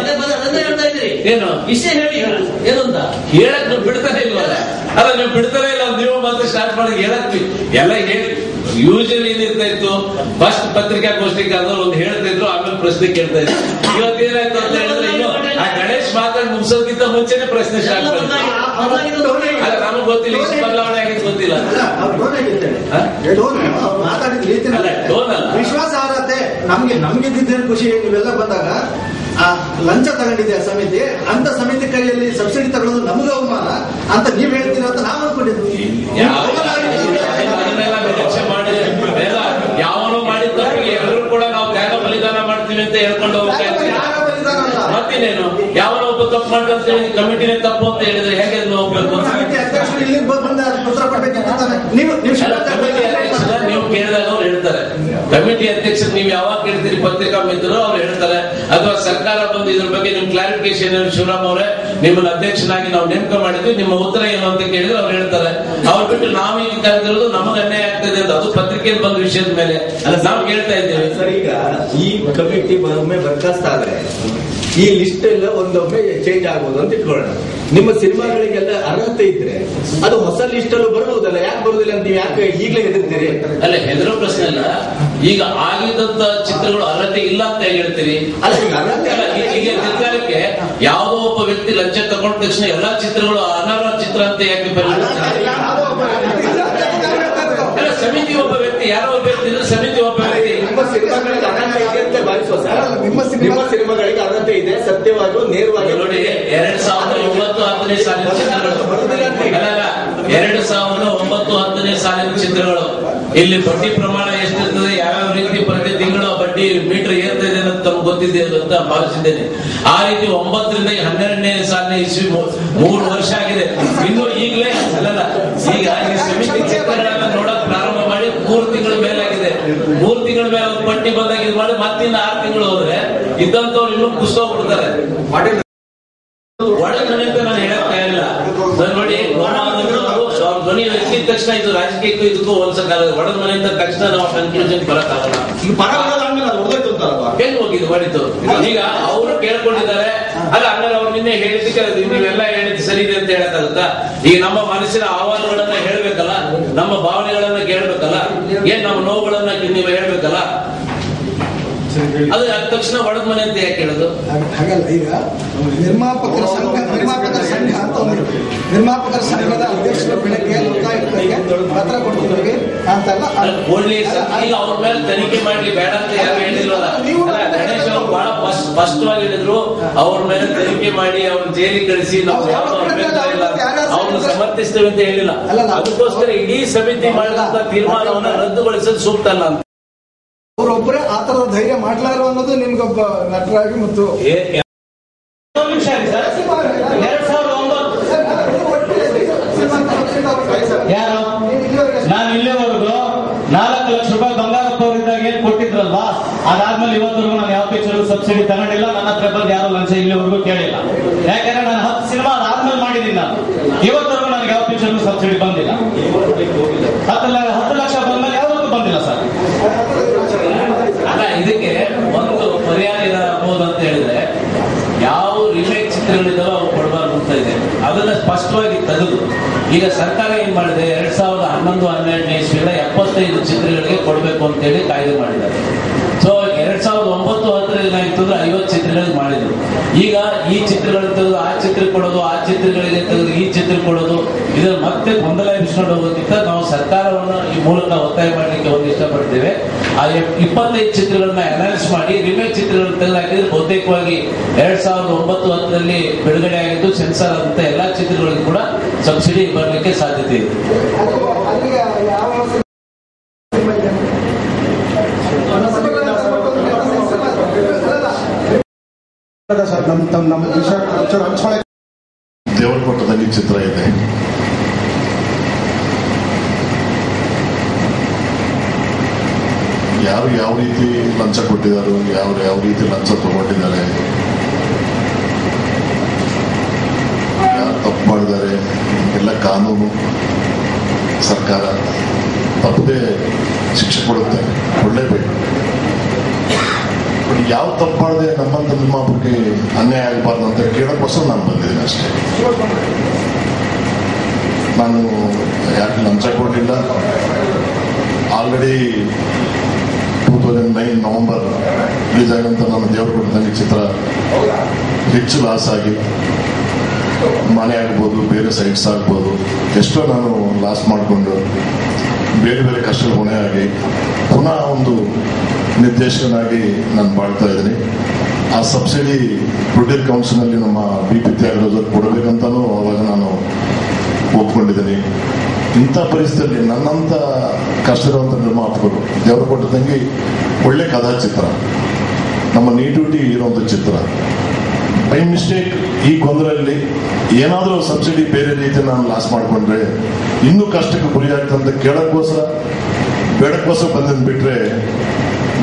ಏನು ವಿಷಯ ಹೇಳಿ ಏನು ಅಂತ ಹೇಳಕ್ ನೀವು ಬಿಡ್ತಾನೆ ಇಲ್ವಲ್ಲ? ಅಲ್ಲ ನೀವು ಬಿಡ್ತಾನೆ ಇಲ್ಲ, ನೀವು ಮಾತ್ರ ಸ್ಟಾರ್ಟ್ ಮಾಡಿ ಹೇಳಕ್ ಎಲ್ಲ ಹೇಳಿ. ಯೂಶಲಿ ಏನಿರ್ತಾ ಇತ್ತು, ಫಸ್ಟ್ ಪತ್ರಿಕಾಗೋಷ್ಠಿ ಕರೆದವ್ರು ಒಂದು ಹೇಳ್ತಾ ಇದ್ರು, ಆಮೇಲೆ ಪ್ರಶ್ನೆ ಕೇಳ್ತಾ ಇದ್ರು. ಇವತ್ತೇನಾಯ್ತು ಅಂತ ಹೇಳಿದ್ರೆ ಇನ್ನು ಆ ಗಣೇಶ್ ಮಾತಾಡಿ ಮುಗಿಸೋದಕ್ಕಿಂತ ಮುಂಚೆನೆ ಪ್ರಶ್ನೆ ಸ್ಟಾರ್ಟ್ ಮಾಡಿದ್ರು. ಅಲ್ಲ ನಮಗ್ ಗೊತ್ತಿಲ್ಲ, ಇಷ್ಟು ಬದಲಾವಣೆ ಆಗಿದ್ದು ಗೊತ್ತಿಲ್ಲ. ಮಾತಾಡಿದ ರೀತಿ ವಿಶ್ವಾಸಾರ್ಹತೆ ನಮ್ಗಿದ್ದೇನು ಖುಷಿ. ನೀವೆಲ್ಲ ಬಂದಾಗ ಲಂಚ ತಗೊಂಡಿದೆ ಸಮಿತಿ, ಅಂತ ಸಮಿತಿ ಕೈಯಲ್ಲಿ ಸಬ್ಸಿಡಿ ತಗೊಳ್ಳೋದು ನಮಗೂ ಅವಮಾನ ಅಂತ ನೀವ್ ಹೇಳ್ತೀರ ಅಂತ ನಾವು ಅನ್ಕೊಂಡಿದ್ವಿ. ಯಾವನೋ ಮಾಡಿದ ಎಲ್ಲರೂ ಕೂಡ ನಾವು ತ್ಯಾಗ ಬಲಿದಾನ ಮಾಡ್ತೀವಿ ಅಂತ ಹೇಳ್ಕೊಂಡು ಹೋಗ್ತಾ ಇರ್ತೀವಿ. ಮತ್ತಿನ್ನೇನು, ಯಾವನೋ ಒಬ್ಬ ತಪ್ಪು ಮಾಡ್ಕೊಂತ ಕಮಿಟಿನೇ ತಪ್ಪು ಅಂತ ಹೇಳಿದ್ರೆ ಹೇಗೆ ಹೋಗ್ಬೇಕು? ನೀವು ಕೇಳಿದಾಗ ಅವ್ರು ಹೇಳ್ತಾರೆ, ಕಮಿಟಿ ಅಧ್ಯಕ್ಷರು ನೀವು ಯಾವಾಗ ಕೇಳ್ತೀರಿ ಪತ್ರಿಕಾ ಮಿತ್ರರು ಅವ್ರು ಹೇಳ್ತಾರೆ, ಅಥವಾ ಸರ್ಕಾರ ಬಂದು ಇದ್ರ ಬಗ್ಗೆ ನಿಮ್ ಕ್ಲಾರಿಫಿಕೇಶನ್ ಶಿವರಾಮ್ ಅವರೇ ನಿಮ್ಮನ್ನ ಅಧ್ಯಕ್ಷನಾಗಿ ನಾವು ನೇಮಕ ಮಾಡಿದ್ವಿ, ನಿಮ್ಮ ಉತ್ತರ ಏನು ಅಂತ ಕೇಳಿದ್ರೆ ಅವ್ರು ಹೇಳ್ತಾರೆ. ಅವ್ರು ಬಿಟ್ಟು ನಾವು ಈಗ ಕರೆದಿರೋದು ನಮಗೆ ಅನ್ಯಾಯ ಆಗ್ತದೆ ಅಂತ, ಅದು ಪತ್ರಿಕೆಯಲ್ಲಿ ಬಂದ ವಿಷಯದ ಮೇಲೆ ನಾವು ಕೇಳ್ತಾ ಇದ್ದೇವೆ. ಸರ್, ಈಗ ಈ ಕಮಿಟಿ ಒಮ್ಮೆ ಬರ್ಖಾಸ್ತ ಆದ್ರೆ ಈ ಲಿಸ್ಟ್ ಎಲ್ಲ ಒಂದೊಮ್ಮೆ ಚೇಂಜ್ ಆಗ್ಬೋದು ಅಂತ ಇಟ್ಕೊಳ್ಳೋಣ. ನಿಮ್ಮ ಸಿನಿಮಾಗಳಿಗೆಲ್ಲ ಅರ್ಹತೆ ಇದ್ರೆ ಅದು ಹೊಸ ಲಿಸ್ಟ್ ಅಲ್ಲೂ ಬರುವುದಲ್ಲ, ಯಾಕೆ ಬರುದಿಲ್ಲ ಅಂತ ನೀವು ಯಾಕೆ ಈಗಲೇ ಹೆದರ್ತೀರಿ? ಅಲ್ಲ, ಹೆದರೋ ಪ್ರಶ್ನೆ ಅಲ್ಲ. ಈಗ ಆಗಿದ್ದಂತ ಚಿತ್ರಗಳು ಅರ್ಹತೆ ಇಲ್ಲ ಅಂತ ಹೇಳ್ತೀರಿ. ಅಲ್ಲ, ಈಗ ಅರ್ಹತೆ ಅಲ್ಲ. ಈಗ ನಿರ್ಧಾರಕ್ಕೆ ಯಾವುದೋ ಒಬ್ಬ ವ್ಯಕ್ತಿ ಲಂಚ ತಗೊಂಡ ತಕ್ಷಣ ಎಲ್ಲಾ ಚಿತ್ರಗಳು ಅನರ್ಹ ಚಿತ್ರ ಅಂತ ಯಾಕೆ ಅಲ್ಲ, ಸಮಿತಿ ಒಬ್ಬ ವ್ಯಕ್ತಿ, ಯಾರೋ ಒಬ್ಬ ವ್ಯಕ್ತಿ ಇದ್ರೆ ಸಮಿತಿ ಒಬ್ಬ ವ್ಯಕ್ತಿ. ನಿಮ್ಮ ಸಿನಿಮಾಗಳಿಗೆ ಅರ್ಹತೆ ಇದೆ ಅಂತ ಭಾವಿಸುವ ಸರ್. ನಿಮ್ಮ ಸಿನಿಮಾಗಳಿಗೆ ಅರ್ಹತೆ ಇದೆ, ಸತ್ಯವಾಗಿ ನೇರವಾಗಿ ನೋಡಿ. 2009-10ನೇ ಸಾಲಿನ ಚಿತ್ರಗಳು, 2009-10ನೇ ಸಾಲಿನ ಚಿತ್ರಗಳು, ಇಲ್ಲಿ ಬಡ್ಡಿ ಪ್ರಮಾಣ ಎಷ್ಟಿರ್ತದೆ, ಯಾವ್ಯಾವ ರೀತಿ ಪ್ರತಿ ತಿಂಗಳು ಬಡ್ಡಿ ಮೀಟರ್ ಏರ್ತಾ ಇದೆ ಅಂತ ತಮ್ಗೆ ಗೊತ್ತಿದೆ ಅಂತ ಭಾವಿಸಿದ್ದೇನೆ. ಆ ರೀತಿ 9ರಿಂದ 12ನೇ ಸಾಲಿನ ಇಸ್ವಿ 3 ವರ್ಷ ಆಗಿದೆ. ಇನ್ನು ಈಗಲೇ ಅಲ್ಲಲ್ಲ, ಈಗ ಈ ಸಮಿತಿ ಚಿತ್ರಗಳನ್ನ ನೋಡಕ್ ಪ್ರಾರಂಭ ಮಾಡಿ 3 ತಿಂಗಳ ಮೇಲಾಗಿದೆ. 3 ತಿಂಗಳ ಮೇಲೆ ಒಂದು ಪಟ್ಟಿ ಬಂದಾಗ ಇದು ಮಾಡಿ ಮತ್ತಿಂದ 6 ತಿಂಗಳು ಹೋದ್ರೆ ಇದ್ದಂತವ್ರು ಇನ್ನೂ ಕುಸ್ತೋಗ್ಬಿಡ್ತಾರೆ. ಒಳಗಡೆ ಅಂತ ನಾನು ಹೇಳಕ್ ತಯಾರಿಲ್ಲ. ನೋಡಿ, ಧ್ವನಿ ಎತ್ತಿದ ತಕ್ಷಣ ಇದು ರಾಜಕೀಯಕ್ಕೂ ಇದಕ್ಕೂ ಹೋಲ್ಸಕ್ಕಾಗಲ್ಲ. ಒಳಗ ಮನೆ ಅಂತ ತಕ್ಷಣ ನಾವು ಕನ್ಕ್ಲೂಷನ್ ಬರಕ್ಕಾಗಲ್ಲ. ಹೆಂಗ್ ಹೋಗಿದ್ದು ಮಾಡಿದ್ದು? ಈಗ ಅವರು ಕೇಳ್ಕೊಂಡಿದ್ದಾರೆ. ಅಲ್ಲ, ಹಂಗಾರೆ ಅವ್ರು ನಿನ್ನೆ ಹೇಳಿದ್ದಕ್ಕೆ ನೀವೆಲ್ಲ ಹೇಳಿದ್ದು ಸರಿ ಇದೆ ಅಂತ ಹೇಳಕ್ಕಾಗುತ್ತಾ? ಈಗ ನಮ್ಮ ಮನಸ್ಸಿನ ಆಹ್ವಾನಗಳನ್ನ ಹೇಳ್ಬೇಕಲ್ಲ, ನಮ್ಮ ಭಾವನೆಗಳನ್ನ ಕೇಳ್ಬೇಕಲ್ಲ, ಏನ್ ನಮ್ಮ ನೋವುಗಳನ್ನ ನೀವು ಹೇಳ್ಬೇಕಲ್ಲ. ಅದು ಆದ ತಕ್ಷಣ ಒಳಗ ಮನೆ ಅಂತ ಯಾಕೆ ಹೇಳೋದು? ಹಾಗಲ್ಲ. ಈಗ ನಿರ್ಮಾಪಕರ ಸಂಘ ಅಂತ ಒಂದು ನಿರ್ಮಾಪಕರ ಸಂಘದ ಅಧ್ಯಕ್ಷರು ಬೆಳಗ್ಗೆ ಲೋಕಾಯುಕ್ತರಿಗೆ ಪತ್ರ ಕೊಡ್ತಿದ್ವಿ ಅಂತೆಲ್ಲ ಕೊಡ್ಲಿ. ಈಗ ಅವ್ರ ಮೇಲೆ ತನಿಖೆ ಮಾಡ್ಲಿ ಬೇಡ ಅಂತ ಯಾರು ಹೇಳಿಲ್ವಲ್ಲ. ಗಣೇಶ್ ಅವರು ಬಹಳ ಸ್ಪಷ್ಟವಾಗಿ ಹೇಳಿದ್ರು, ಅವ್ರ ಮೇಲೆ ತನಿಖೆ ಮಾಡಿ ಅವ್ರನ್ನ ಜೈಲಿಗೆ ಕಳಿಸಿ ನಾವು ಅವ್ರನ್ನ ಸಮರ್ಥಿಸ್ತೇವೆ ಅಂತ ಹೇಳಿಲ್ಲ. ಅದಕ್ಕೋಸ್ಕರ ಇಡೀ ಸಮಿತಿ ಮಾಡಿದಂತ ತೀರ್ಮಾನವನ್ನ ರದ್ದುಗೊಳಿಸೋದು ಸೂಕ್ತ ಅಲ್ಲ ಅಂತ ಅವರೊಬ್ಬರೇ ಆ ತರದ ಧೈರ್ಯ ಮಾಡ್ಲಾರು ಅನ್ನೋದು ನಿಮ್ಗೊಬ್ಬ ನಟರಾಗಿ ಮತ್ತು ಯಾರು ನಾನು ಇಲ್ಲಿವರೆಗೂ 4 ಲಕ್ಷ ರೂಪಾಯಿ ಬಂಗಾರಪ್ಪ ಅವರಿದ್ದಾಗ ಏನ್ ಕೊಟ್ಟಿದ್ರಲ್ವಾ, ಅದಾದ್ಮೇಲೆ ಇವತ್ತರೆಗೂ ನಾನು ಯಾವ ಪಿಕ್ಚರ್ ಸಬ್ಸಿಡಿ ತಗೊಂಡಿಲ್ಲ. ನನ್ನ ಹತ್ರ ಬಂದು ಯಾರು ಲಂಚ ಇಲ್ಲಿವರೆಗೂ ಕೇಳಿಲ್ಲ. ಯಾಕಂದ್ರೆ ನಾನು 10 ಸಿನಿಮಾ ಅದಾದ್ಮೇಲೆ ಮಾಡಿದ್ದೀನಿ. ನಾನು ಇವತ್ತರೆಗೂ ನನಗೆ ಯಾವ ಪಿಕ್ಚರ್ ಸಬ್ಸಿಡಿ ಬಂದಿಲ್ಲ. 10 ಲಕ್ಷ ಬಂದ್ಮೇಲೆ ಯಾವತ್ತೂ ಬಂದಿಲ್ಲ ಸರ್. ಅಲ್ಲ, ಇದಕ್ಕೆ ಒಂದು ಪರಿಹಾರ ಏನಾಗಬಹುದು ಅಂತ ಹೇಳಿದ್ರೆ, ಯಾವ ರಿಮೇಕ್ ಚಿತ್ರಗಳಿದಾವ ಅವು ಕೊಡಬಾರ್ದು ಅಂತ ಇದೆ. ಅದನ್ನ ಸ್ಪಷ್ಟವಾಗಿ ತೆಗೆದು ಈಗ ಸರ್ಕಾರ ಏನ್ ಮಾಡಿದೆ, 2011-12ನೇ ಇಸ್ವಿಗಳ 75 ಚಿತ್ರಗಳಿಗೆ ಕೊಡಬೇಕು ಅಂತ ಹೇಳಿ ಕಾಯ್ದೆ ಮಾಡಿದ್ದಾರೆ. ಸೊ 2009-10 ಏನಾಗಿತ್ತು ಅಂದ್ರೆ 50 ಚಿತ್ರಗಳಿಗೆ ಮಾಡಿದ್ರು. ಈಗ ಈ ಚಿತ್ರಗಳಿಗೆ ತೆಗೆದು ಆ ಚಿತ್ರ ಕೊಡೋದು, ಆ ಚಿತ್ರಗಳಿಗೆ ತೆಗೆದು ಈ ಚಿತ್ರ ಕೊಡೋದು, ಇದನ್ನ ಮತ್ತೆ ಗೊಂದಲ ಎಬ್ಬಿಸ್ಕೊಂಡು ಹೋಗೋದಕ್ಕಿಂತ ನಾವು ಸರ್ಕಾರವನ್ನು ಈ ಮೂಲಕ ಒತ್ತಾಯ ಮಾಡಲಿಕ್ಕೆ ಒಂದು ಇಷ್ಟಪಡ್ತೇವೆ. ಆ 25 ಚಿತ್ರಗಳನ್ನ ಅನೌನ್ಸ್ ಮಾಡಿ ರಿಮೇಕ್ ಚಿತ್ರಗಳನ್ನು ತೆಗೆದುಹಾಕಿದ್ರೆ ಬಹುತೇಕವಾಗಿ 2009-10ರಲ್ಲಿ ಬಿಡುಗಡೆ ಆಗಿದ್ದು ಸೆನ್ಸಾರ್ ಆದಂತ ಎಲ್ಲಾ ಚಿತ್ರಗಳಿಗೂ ಕೂಡ ಸಬ್ಸಿಡಿ ಬರಲಿಕ್ಕೆ ಸಾಧ್ಯತೆ ಇದೆ. ದೇವರಕೊಟ್ಟದಲ್ಲಿ ಚಿತ್ರ ಇದೆ. ಯಾರು ಯಾವ ರೀತಿ ಲಂಚ ಕೊಟ್ಟಿದ್ದಾರೆ, ಯಾವ ರೀತಿ ಲಂಚ ತಗೊಂಡಿದ್ದಾರೆ, ಯಾರು ತಪ್ಪು ಮಾಡಿದ್ದಾರೆ, ಎಲ್ಲ ಕಾನೂನು ಸರ್ಕಾರ ತಪ್ಪದೇ ಶಿಕ್ಷೆ ಕೊಡುತ್ತೆ, ಕೊಡಲೇಬೇಕು. ಯಾವ ತಪ್ಪು ಮಾಡದೆ ನಮ್ಮಂತ ನಿರ್ಮಾಪಕರಿಗೆ ಅನ್ಯಾಯ ಆಗಬಾರ್ದು ಅಂತ ಕೇಳೋಕ್ಕೋಸ್ಕರ ನಾನು ಬಂದಿದ್ದೀನಿ ಅಷ್ಟೇ. ನಾನು ಯಾಕೆ ಲಂಚ ಕೊಡಲಿಲ್ಲ. ಆಲ್ರೆಡಿ 2009 ನವೆಂಬರ್ ರಿಲೀಸ್ ಆಗಂತ ನಾನು ದೇವರು ಕೊಡ್ತಂಗೆ ಚಿತ್ರ ಹೆಚ್ಚು ಲಾಸ್ ಆಗಿ, ಮನೆ ಆಗ್ಬೋದು, ಬೇರೆ ಸೈಟ್ಸ್ ಆಗ್ಬೋದು, ಎಷ್ಟೋ ನಾನು ಲಾಸ್ ಮಾಡಿಕೊಂಡು ಬೇರೆ ಬೇರೆ ಕಷ್ಟ ಹೊಣೆ ಆಗಿ ಪುನಃ ಒಂದು ನಿರ್ದೇಶಕನಾಗಿ ನಾನು ಬಾಳ್ತಾ ಇದ್ದೀನಿ. ಆ ಸಬ್ಸಿಡಿ ಪ್ರೊಡ್ಯೂಸರ್ ಕೌನ್ಸಿಲ್ನಲ್ಲಿ ನಮ್ಮ BP ತ್ಯಾಗರಾಜರು ಕೊಡಬೇಕಂತನೂ ಅವಾಗ ನಾನು ಒಪ್ಕೊಂಡಿದ್ದೀನಿ. ಇಂಥ ಪರಿಸ್ಥಿತಿಯಲ್ಲಿ ನನ್ನಂಥ ಕಷ್ಟ ಇರುವಂಥ ನಿರ್ಮಾಪಕರು ದೇವರು ಕೊಟ್ಟದಂಗೆ ಒಳ್ಳೆ ಕಥಾ ಚಿತ್ರ, ನಮ್ಮ ನೀಟುಟಿ ಇರುವಂಥ ಚಿತ್ರ, ಬೈ ಮಿಸ್ಟೇಕ್ ಈ ಗೊಂದಲಲ್ಲಿ ಏನಾದರೂ ಸಬ್ಸಿಡಿ ಬೇರೆ ರೀತಿ ನಾನು ಲಾಸ್ ಮಾಡಿಕೊಂಡ್ರೆ ಇನ್ನೂ ಕಷ್ಟಕ್ಕೆ ಗುರಿ ಆಗ್ತಂತ ಕೇಳಕ್ಕೋಸ್ಕರ ಬೇಡಕ್ಕೋಸ್ಕರ ಬಂದಿದ್ದು ಬಿಟ್ರೆ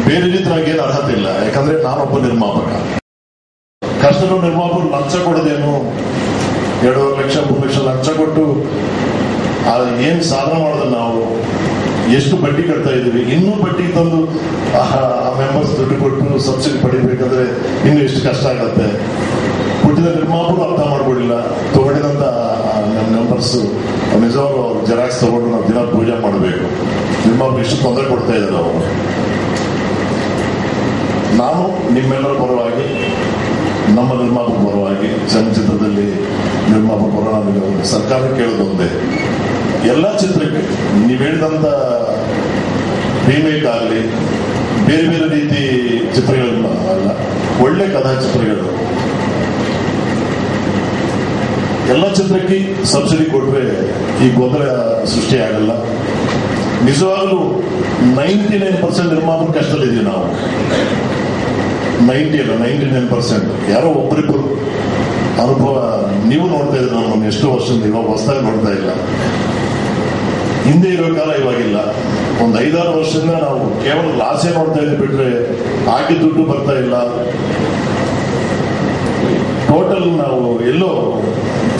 ಬೇರೆ ರೀತಿ ನನಗೇನು ಅರ್ಹತೆ ಇಲ್ಲ. ಯಾಕಂದ್ರೆ ನಾನೊಬ್ಬ ನಿರ್ಮಾಪಕ. ಕಷ್ಟದ ನಿರ್ಮಾಪಕರು ಲಂಚ ಕೊಡೋದೇನು, 2 ಲಕ್ಷ 3 ಲಕ್ಷ ಲಂಚ ಕೊಟ್ಟು ಏನ್ ಸಾಧನೆ ಮಾಡೋದು, ನಾವು ಎಷ್ಟು ಬಡ್ಡಿ ಕಟ್ತಾ ಇದೀವಿ, ಇನ್ನೂ ಬಡ್ಡಿ ತಂದು ಮೆಂಬರ್ಸ್ ದುಡ್ಡು ಕೊಟ್ಟು ಸಬ್ಸಿಡಿ ಪಡಿಬೇಕಾದ್ರೆ ಇನ್ನು ಎಷ್ಟು ಕಷ್ಟ ಆಗತ್ತೆ. ಹುಟ್ಟಿದ ನಿರ್ಮಾಪಕರು ಅರ್ಥ ಮಾಡ್ಕೊಳ್ಳಿಲ್ಲ. ತಗೊಂಡಿದಂತ ನಮ್ಮ ಮೆಂಬರ್ಸ್ ನಿಜವಾಗ್ಲೂ ಅವ್ರು ಜೆರಾಕ್ಸ್ ತಗೊಂಡು ನಾವು ದಿನ ಪೂಜೆ ಮಾಡಬೇಕು. ನಿರ್ಮಾಪಕರು ಎಷ್ಟು ತೊಂದರೆ ಕೊಡ್ತಾ ಇದ್ದಾರೆ ಅವರು. ನಾನು ನಿಮ್ಮೆಲ್ಲರ ಪರವಾಗಿ, ನಮ್ಮ ನಿರ್ಮಾಪಕ ಪರವಾಗಿ, ಚಲನಚಿತ್ರದಲ್ಲಿ ನಿರ್ಮಾಪಕ ಪರವಾಗಿ ಸರ್ಕಾರ ಕೇಳೋದೊಂದೇ, ಎಲ್ಲ ಚಿತ್ರಕ್ಕೆ ನೀವು ಹೇಳಿದಂತ ರೀಮೇಕ್ ಆಗಲಿ ಬೇರೆ ಬೇರೆ ರೀತಿ ಚಿತ್ರಗಳನ್ನ ಅಲ್ಲ, ಒಳ್ಳೆ ಕಥಾ ಚಿತ್ರಗಳು ಎಲ್ಲ ಚಿತ್ರಕ್ಕೆ ಸಬ್ಸಿಡಿ ಕೊಟ್ರೆ ಈ ಗೊಂದಲ ಸೃಷ್ಟಿ ಆಗಲ್ಲ. ನಿಜವಾಗ್ಲೂ 99% ನಿರ್ಮಾಪಕ ಕಷ್ಟದಲ್ಲಿದ್ದೀವಿ ನಾವು. 90 ಅಲ್ಲ 99%. ಯಾರೋ ಒಬ್ಬರಿಬ್ಬರು ಅನುಭವ ನೀವು ನೋಡ್ತಾ ಇದ್ರೆ ನಮ್ಮನ್ನು ಎಷ್ಟೋ ವರ್ಷದಿಂದ, ಇವಾಗ ಹೊಸದಾಗಿ ನೋಡ್ತಾ ಇಲ್ಲ. ಹಿಂದೆ ಇರೋ ಕಾಲ ಇವಾಗಿಲ್ಲ. ಒಂದು 5-6 ವರ್ಷದಿಂದ ನಾವು ಕೇವಲ ಲಾಸೇ ನೋಡ್ತಾ ಇದ್ವಿ ಬಿಟ್ರೆ ಹಾಕಿ ದುಡ್ಡು ಬರ್ತಾ ಇಲ್ಲ. ಟೋಟಲ್ ನಾವು ಎಲ್ಲೋ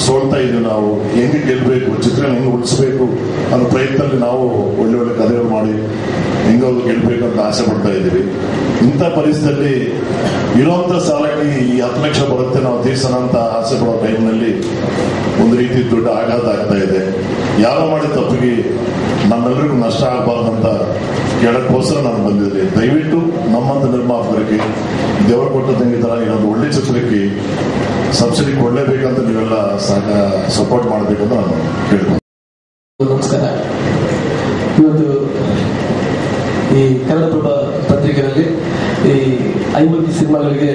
ಸೋಲ್ತಾ ಇದ್ವಿ. ನಾವು ಹೆಂಗೆ ಗೆಲ್ಬೇಕು, ಚಿತ್ರ ಹೆಂಗೆ ಉಳಿಸ್ಬೇಕು ಅನ್ನೋ ಪ್ರಯತ್ನದಲ್ಲಿ ನಾವು ಒಳ್ಳೆ ಒಳ್ಳೆ ಕಥೆಗಳು ಮಾಡಿ ಹೆಂಗೋ ಗೆಲ್ಬೇಕು ಅಂತ ಆಸೆ ಪಡ್ತಾ ಇದ್ದೀವಿ. ಇಂಥ ಪರಿಸ್ಥಿತಿಯಲ್ಲಿ ಇರುವಂತ ಸಾಲಕ್ಕೆ ಈ 10 ಲಕ್ಷ ಬರುತ್ತೆ ನಾವು ತೀರ್ಸೋಣ ಅಂತ ಆಸೆ ಪಡೋ ಟೈಮ್ನಲ್ಲಿ ಒಂದು ರೀತಿ ದೊಡ್ಡ ಆಘಾತ ಆಗ್ತಾ ಇದೆ. ಯಾರೋ ಮಾಡಿದ ತಪ್ಪಿಗೆ ನಮ್ಮೆಲ್ಲರಿಗೂ ನಷ್ಟ ಆಗಬಾರ್ದಂತ ಕೇಳಕ್ಕೋಸ್ಕರ ನಾನು ಬಂದಿದ್ದೀನಿ. ದಯವಿಟ್ಟು ನಮ್ಮಂತ ನಿರ್ಮಾಪಕರಿಗೆ ದೇವರು ಕೊಟ್ಟದಂಗೆ ತರ ಇನ್ನೊಂದು ಒಳ್ಳೆ ಚಿತ್ರಕ್ಕೆ ಸಬ್ಸಿಡಿ ಕೊಡಲೇಬೇಕಂತ ನೀವೆಲ್ಲ ಸಪೋರ್ಟ್ ಮಾಡಬೇಕಂತ ನಾನು ಕೇಳ್ಬೋದು. ನಮಸ್ಕಾರ. ಇವತ್ತು ಈ ಕನ್ನಡಪ್ರಭ ಪತ್ರಿಕೆಯಲ್ಲಿ ಈ 50 ಸಿನಿಮಾಗಳಿಗೆ